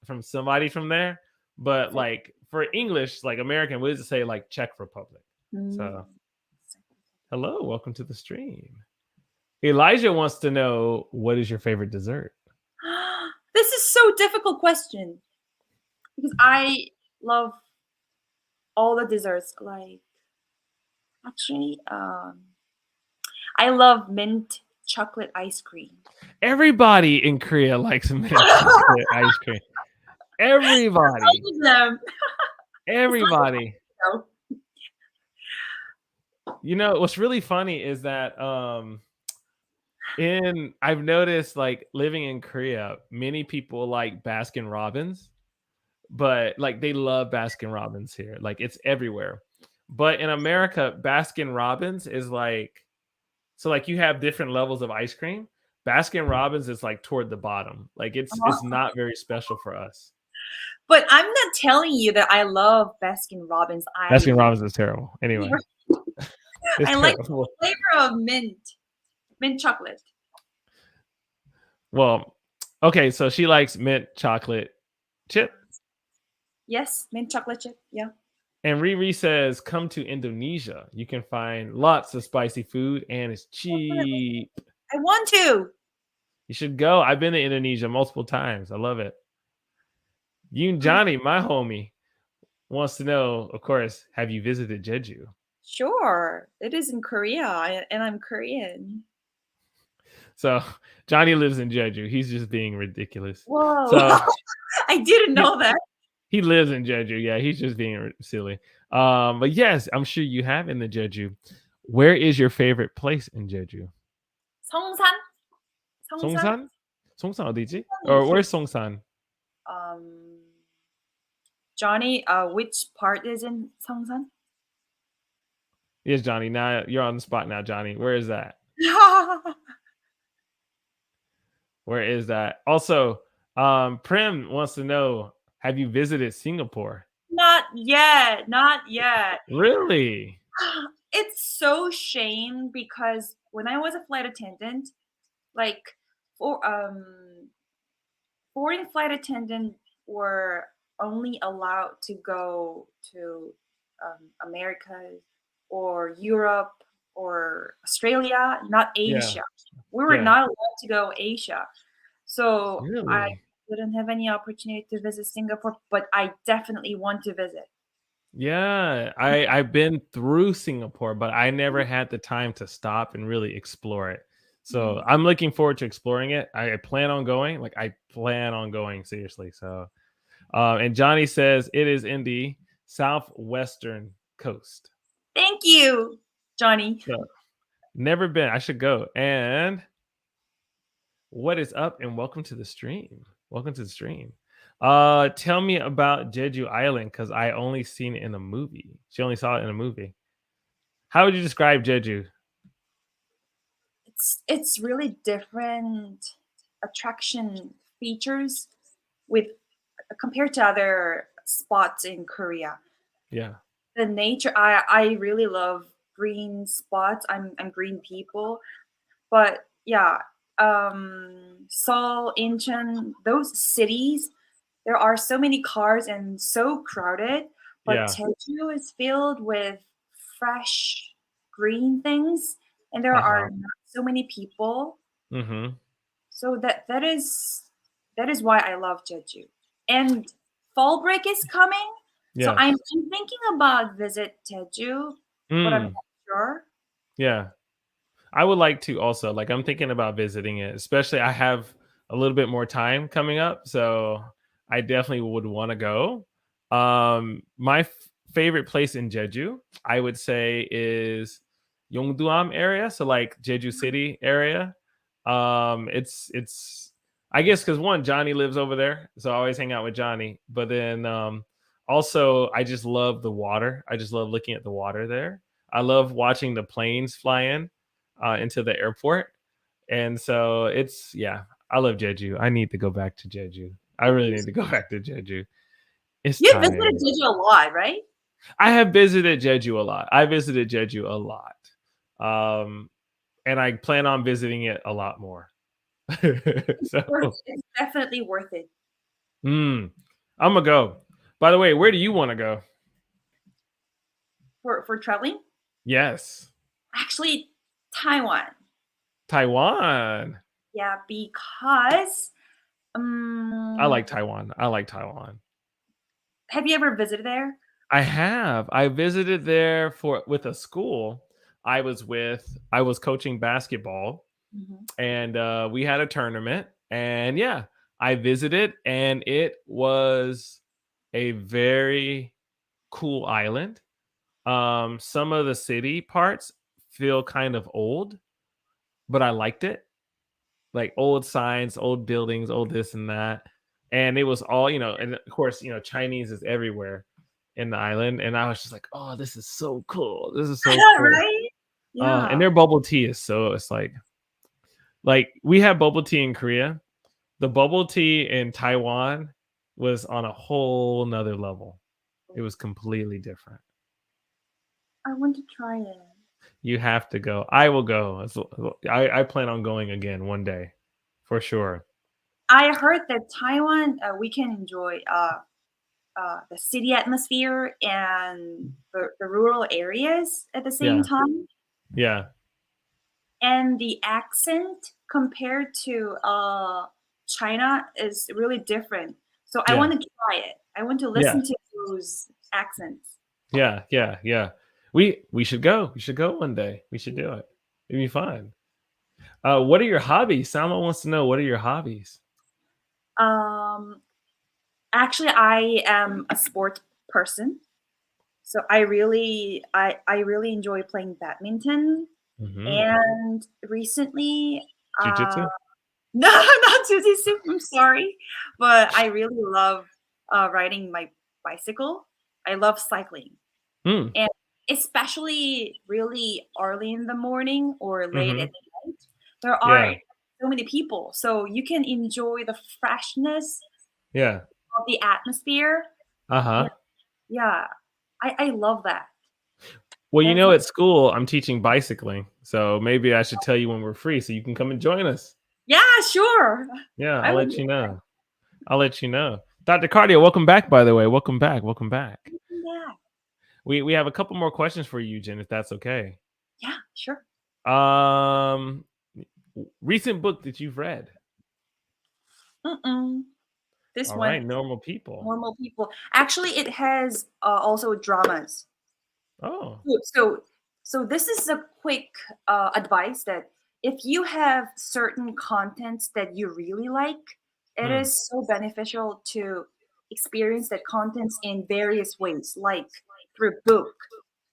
from somebody from there. But Czech. like for English, like American, we just say like Czech Republic. Mm. So hello, welcome to the stream. Elijah wants to know what is your favorite dessert? This is so difficult question because I love all the desserts. Like actually, I love mint chocolate ice cream. Everybody in Korea likes mint chocolate ice cream. Everybody. All of them. Everybody. No. You know, what's really funny is that I've noticed like living in Korea, many people like Baskin Robbins, but like they love Baskin Robbins here. Like it's everywhere. But in America, Baskin Robbins is like so like you have different levels of ice cream. Baskin Robbins is like toward the bottom. Like it's not very special for us. But I'm not telling you that I love Baskin Robbins. Baskin Robbins is terrible. Anyway, it's I like the terrible. flavor of mint chocolate. Well, okay, so she likes mint chocolate chip. Yes, mint chocolate chip. Yeah. And Riri says, come to Indonesia. You can find lots of spicy food and it's cheap. I want to. You should go. I've been to Indonesia multiple times. I love it. You, Johnny, my homie, wants to know, of course, have you visited Jeju? Sure. It is in Korea and I'm Korean. So Johnny lives in Jeju. He's just being ridiculous. Whoa. So I didn't know that. he lives in Jeju. Yeah, he's just being silly. But yes, I'm sure you have in the Jeju. Where is your favorite place in Jeju? 성산? Songsan? Songsan 어디지? Or where's Songsan? Johnny, which part is in 성산? Yes, Johnny. Now you're on the spot now, Johnny. Where is that? Where is that? Also, Prim wants to know, have you visited Singapore? Not yet. Not yet. Really? It's so shame because when I was a flight attendant, like foreign flight attendant were only allowed to go to America or Europe or Australia, not Asia. We were not allowed to go Asia. So Really? I didn't have any opportunity to visit Singapore, but I definitely want to visit. Yeah, I've been through Singapore, but I never had the time to stop and really explore it. So I'm looking forward to exploring it. I plan on going. Like I plan on going seriously. So, and Johnny says it is in the southwestern coast. Thank you, Johnny. So, never been. I should go. And what is up? And welcome to the stream. Welcome to the stream. Tell me about Jeju Island because I only seen it in a movie. She only saw it in a movie. How would you describe Jeju? It's really different attraction features with compared to other spots in Korea. Yeah. The nature, I really love green spots. I'm green people, but yeah, Seoul, Incheon, those cities, there are so many cars and so crowded. But Jeju is filled with fresh green things, and there are not so many people. So that is why I love Jeju. And fall break is coming. So I'm thinking about visit Jeju, but I'm not sure. Yeah. I would like to also, like I'm thinking about visiting it, especially I have a little bit more time coming up. So I definitely would want to go. My favorite place in Jeju, I would say is Yongduam area. So like Jeju City area. It's I guess because one, Johnny lives over there. So I always hang out with Johnny. But then also I just love the water. I just love looking at the water there. I love watching the planes fly in into the airport. And so I love Jeju. I need to go back to Jeju. I really need to go back to Jeju. You visited Jeju a lot, right? I have visited Jeju a lot. I visited Jeju a lot. Um, and I plan on visiting it a lot more. So, It's definitely worth it. mm, I'm gonna go. By the way, where do you want to go? For traveling. Yes, Actually, Taiwan. Taiwan. Yeah, because I like um, Taiwan. I like Taiwan. have you ever visited there? I have. I visited there for with a school I was with. I was coaching basketball, Mhm. and we had a tournament. And yeah, I visited, and it was a very cool island. Some of the city parts feel kind of old, but I liked it. Like old signs, old buildings, old this and that. And it was all, and of course, Chinese is everywhere in the island. And I was just like, oh, this is so cool. This is so cool. Right? And Yeah. their bubble tea is so, it's like we have bubble tea in Korea. The bubble tea in Taiwan was on a whole nother level. It was completely different. I want to try it. You have to go. I will go. I plan on going again one day for sure. I heard that Taiwan, we can enjoy the city atmosphere and the rural areas at the same Yeah. time, Yeah. and the accent compared to China is really different. So I Yeah. want to try it. I want to Yeah. listen to those accents. Yeah. Yeah. Yeah. We should go. We should go one day. We should do it. It'd be fun. What are your hobbies? Salma wants to know, what are your hobbies? Um, Actually, I am a sport person, so I really enjoy playing badminton. Hmm. And recently, uh, Jiu-jitsu? no, not jujitsu. I'm sorry, but I really love riding my bicycle. I love cycling, Mm. and especially really early in the morning or late Hmm. at night, there are Yeah. so many people, so you can enjoy the freshness Yeah. of the atmosphere. Yeah, Uh-huh. yeah, I love that. Well, And at school I'm teaching bicycling, so maybe I should tell you when we're free so you can come and join us. yeah, sure, Yeah, I I'll would let do you know. I'll let you know. Dr. Cardio, welcome back, by the way. Welcome back. Welcome back. that. We have a couple more questions for you, Jen, if that's okay. Yeah, sure. Um, recent book that you've read. Mm-mm. This All one, right, Normal People. normal people. Actually, it has also dramas. Oh, So, so this is a quick advice that if you have certain contents that you really like, it hmm. is so beneficial to experience that contents in various ways, like through book,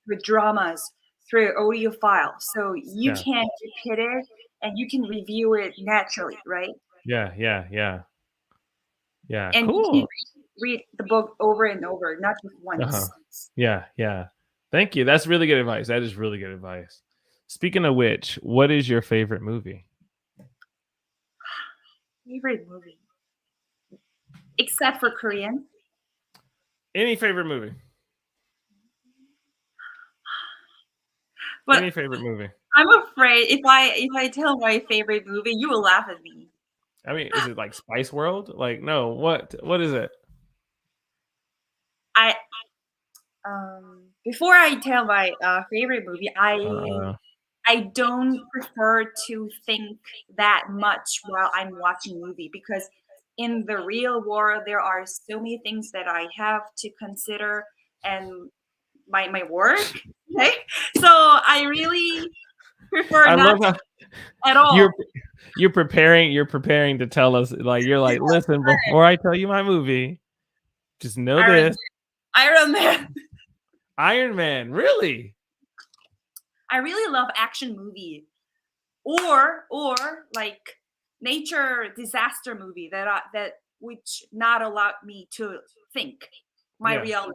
through dramas, through audio file. So you Yeah, can repeat it and you can review it naturally, right? yeah, yeah, yeah, yeah. And you can Cool. read the book over and over, not just Uh-huh. once. Yeah, yeah. Thank you. That's really good advice. That is really good advice. Speaking of which, what is your favorite movie? Favorite movie, except for Korean. Any favorite movie? But Any favorite movie? I'm afraid if I tell my favorite movie, you will laugh at me. I mean, is it like Spice World? Like, no. What is it? I Before I tell my favorite movie, Uh, I don't prefer to think that much while I'm watching movie because in the real world there are so many things that I have to consider and my work. Okay, so I really prefer I not love how at all. you're you're preparing to tell us, like, you're like, listen, before I tell you my movie, just know Iron this. Iron Man. Iron Man, really? I really love action movie or like nature disaster movie that which not allow me to think my Yeah, reality.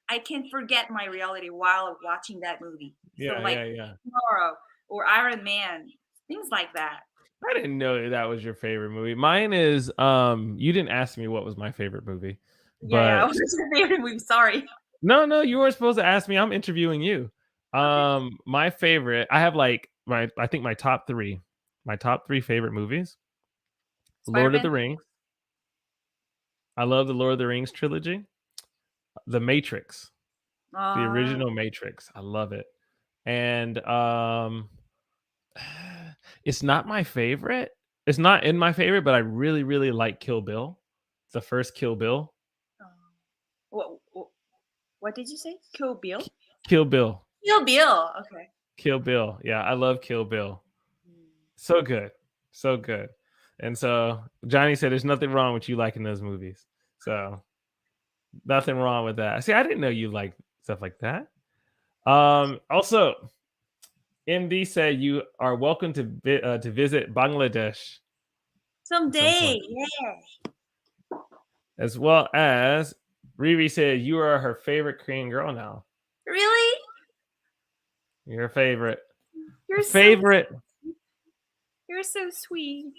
I can forget my reality while watching that movie. So yeah, like yeah, yeah. Tomorrow or Iron Man, things like that. I didn't know that was your favorite movie. Mine is you didn't ask me what was my favorite movie, Yeah, yeah. but What's your favorite movie? Sorry. No, you weren't supposed to ask me. I'm interviewing you. Okay. My favorite. I have like my. I think my top three. My top three favorite movies: Lord of Spider-Man. the Rings. I love the Lord of the Rings trilogy. The Matrix, the Uh, original Matrix. I love it. And it's not my favorite. It's not in my favorite, but I really, really like Kill Bill. The first Kill Bill. what, what did you say? Kill Bill? Kill Bill. Kill Bill. Okay. Kill Bill. Yeah, I love Kill Bill. So good. So good. And so Johnny said there's nothing wrong with you liking those movies. So nothing wrong with that. See, I didn't know you like stuff like that. Also, MD said you are welcome to visit Bangladesh at some Someday. point, Yeah. as well as Riri said you are her favorite Korean girl now. Really? Your favorite, You're so favorite. you're so sweet.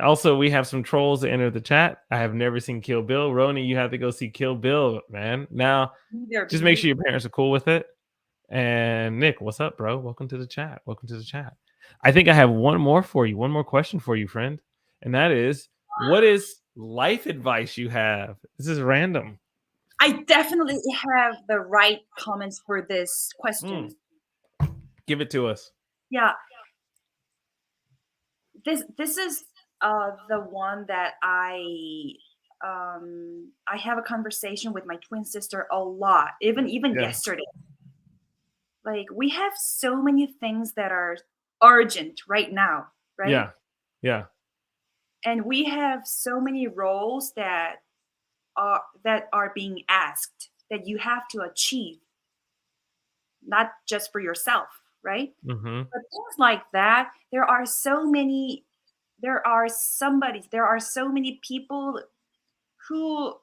Also, we have some trolls that enter the chat. I have never seen Kill Bill. Roni, you have to go see Kill Bill, man. Now, Neither just make me. sure your parents are cool with it. And Nick, what's up, bro? Welcome to the chat. Welcome to the chat. I think I have one more for you, one more question for you, friend. And that is, what is life advice you have? This is random. I definitely have the right comments for this question. Mm, give it to us. Yeah, this is the one that I have a conversation with my twin sister a lot, even Yeah. yesterday. Like we have so many things that are urgent right now, right? Yeah. Yeah. And we have so many roles that are being asked that you have to achieve, not just for yourself, right? Mm-hmm. But things like that, there are so many people who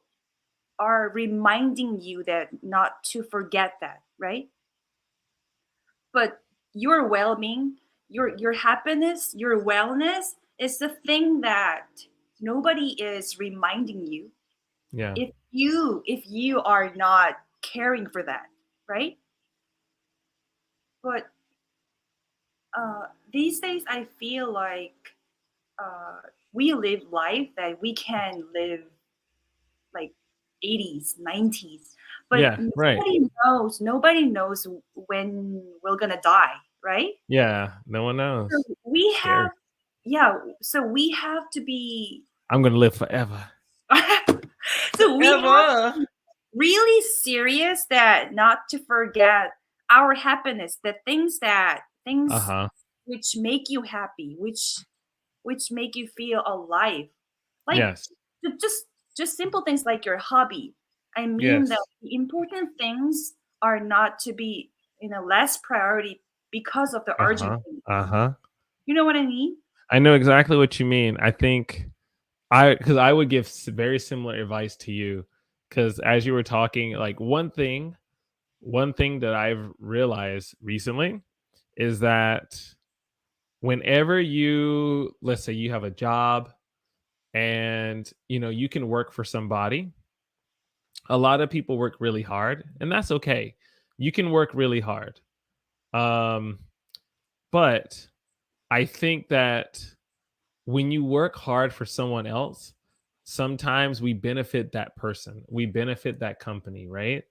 are reminding you that not to forget that, right? But your well-being, your happiness, your wellness is the thing that nobody is reminding you Yeah. if you are not caring for that, right? But these days I feel like uh, we live life that we can live like 80s, 90s, but Yeah. Right. nobody knows when we're gonna die, right? Yeah. No one So knows. we Scary. have, yeah, so we have to be I'm gonna live forever. so we have Forever. really serious that not to forget our happiness, the things Uh-huh. which make you happy, which make you feel alive, like Yes. just just simple things like your hobby. I mean that Yes. the important things are not to be in a less priority because of the urgent Uh-huh. thing. Uh-huh. You know what I mean? I know exactly what you mean. I think because I would give very similar advice to you. Because as you were talking, like one thing that I've realized recently is that whenever you, let's say you have a job and you can work for somebody, a lot of people work really hard, and that's okay. You can work really hard. Um, but I think that when you work hard for someone else, sometimes we benefit that person, we benefit that company, right?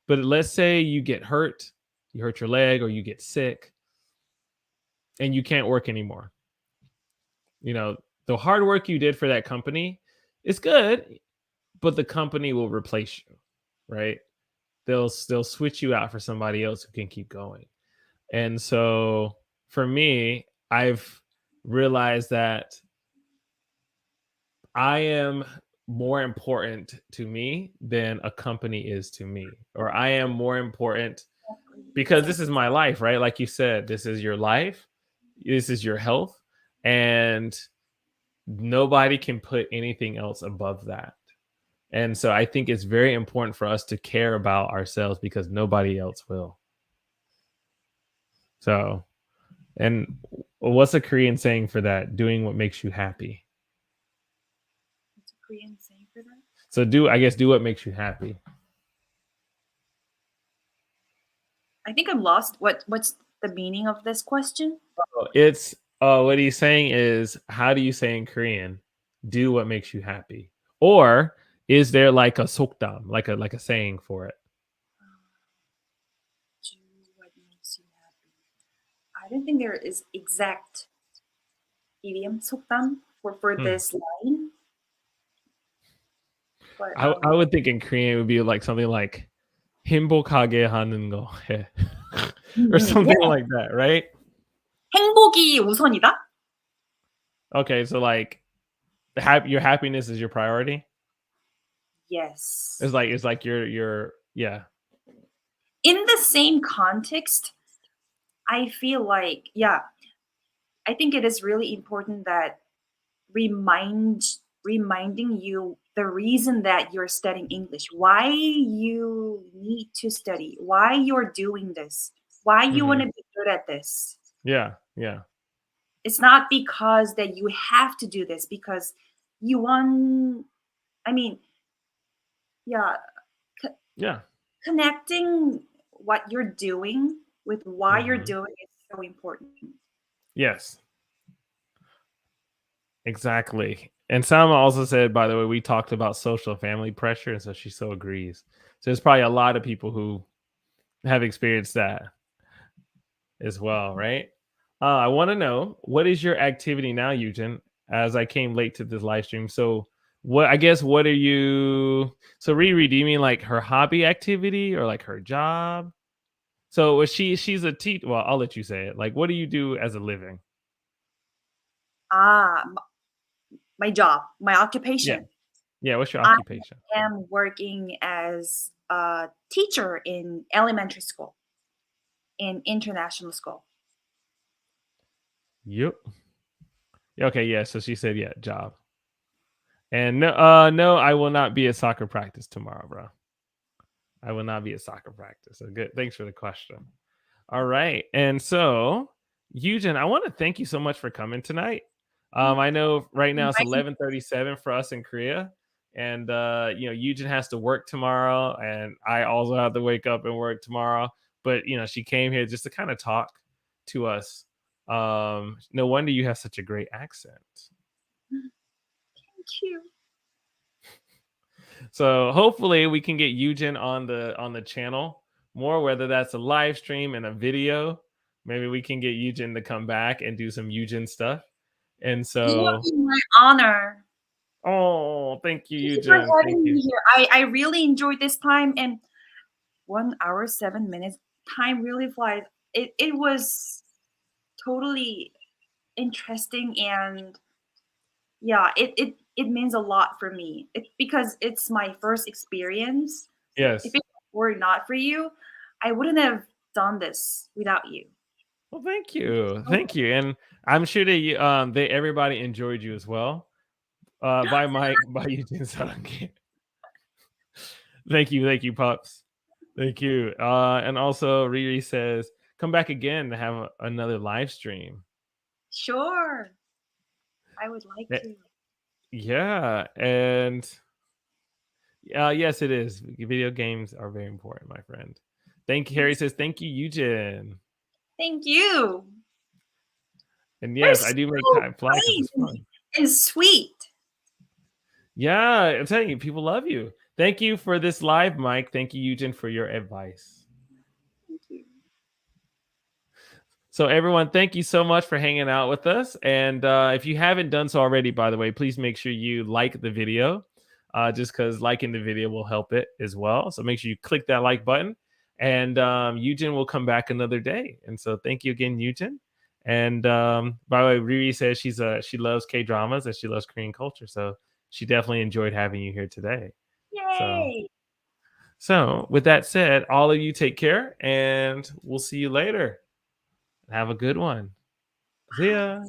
But let's say you get hurt, you hurt your leg, or you get sick, and you can't work anymore. You know, the hard work you did for that company is good, but the company will replace you, right? They'll switch you out for somebody else who can keep going. And so for me, I've realized that I am more important to me than a company is to me, or I am more important because this is my life, right? Like you said, this is your life, this is your health, and nobody can put anything else above that. And so I think it's very important for us to care about ourselves because nobody else will. So, and what's a Korean saying for that? Doing what makes you happy. What's a Korean saying for that? So do, I guess, do what makes you happy. I think I'm lost. What's the meaning of this question? It's what he's saying is, how do you say in Korean, "Do what makes you happy," or is there like a sokdam, like a saying for it? Do what makes you happy. I don't think there is exact idiom 속담 for Hmm. this line, but I would think in Korean it would be like something like 행복하게 하는 거 해. Or something yeah, like that, right? 행복이 우선이다. Okay, so like your happiness is your priority. Yes. It's like your yeah. In the same context, I feel like yeah, I think it is really important that remind reminding you the reason that you're studying English, why you need to study, why you're doing this, why you want Mhm. to be good at this. Yeah, yeah, It's not because that you have to do this because you want I mean, yeah, co- yeah. connecting what you're doing with why you're Mhm. doing it is so important. Yes, exactly. And Salma also said, by the way, we talked about social family pressure, and so she so agrees. So there's probably a lot of people who have experienced that as well, right? I want to know, what is your activity now, Eugen? As I came late to this live stream, so what? I guess what are you? So Riri, do you mean like her hobby activity or like her job? So was she's a teacher? Well, I'll let you say it. Like, what do you do as a living? Ah, my job, my Yeah, occupation. yeah. What's your I occupation? am working as a teacher in elementary school, in international school. Yep. Okay, yeah. So she said, yeah, job. And no, no, I will not be at soccer practice tomorrow, bro. I will not be at soccer practice. So good. Thanks for the question. All right. And so, Eugen, I want to thank you so much for coming tonight. I know right now it's Inviting 11:37 for us in Korea. And Eugen has to work tomorrow, and I also have to wake up and work tomorrow. But she came here just to kind of talk to us. No wonder you have such a great accent. Thank you. So hopefully we can get Eugen on the channel more, whether that's a live stream and a video. Maybe we can get Eugen to come back and do some Eugen stuff. And It would so, be my honor. oh, thank you, Thank you for Eugen. Thank having you. me here. I really enjoyed this time, and 1 hour, 7 minutes. Time really flies. It was totally interesting, and yeah, it means a lot for me. It because it's my first experience. If Yes. it were not for you, I wouldn't have done this without you. Well, thank you. So Thank you. And I'm sure that they everybody enjoyed you as well. By Mike, by Eugen Sarangi. Thank you, Pups. Thank you. And also Riri says, come back again to have another live stream. sure, I would like Eh, to. Yeah, and yes, it is. Video games are very important, my friend. Thank you. Harry says, thank you, Eugen. Thank you. And You're yes, I do make so time fly because it's kind fun. and sweet. Yeah, I'm telling you, people love you. Thank you for this live, Mike. Thank you, Eugen, for your advice. Thank you. So, everyone, thank you so much for hanging out with us. And if you haven't done so already, by the way, please make sure you like the video, just because liking the video will help it as well. So, make sure you click that like button. And Eugen will come back another day. And so, thank you again, Eugen. And by the way, Riri says she loves K dramas and she loves Korean culture. So, she definitely enjoyed having you here today. So, Yay. with that said, all of you take care, and we'll see you later. Have a good one. See ya.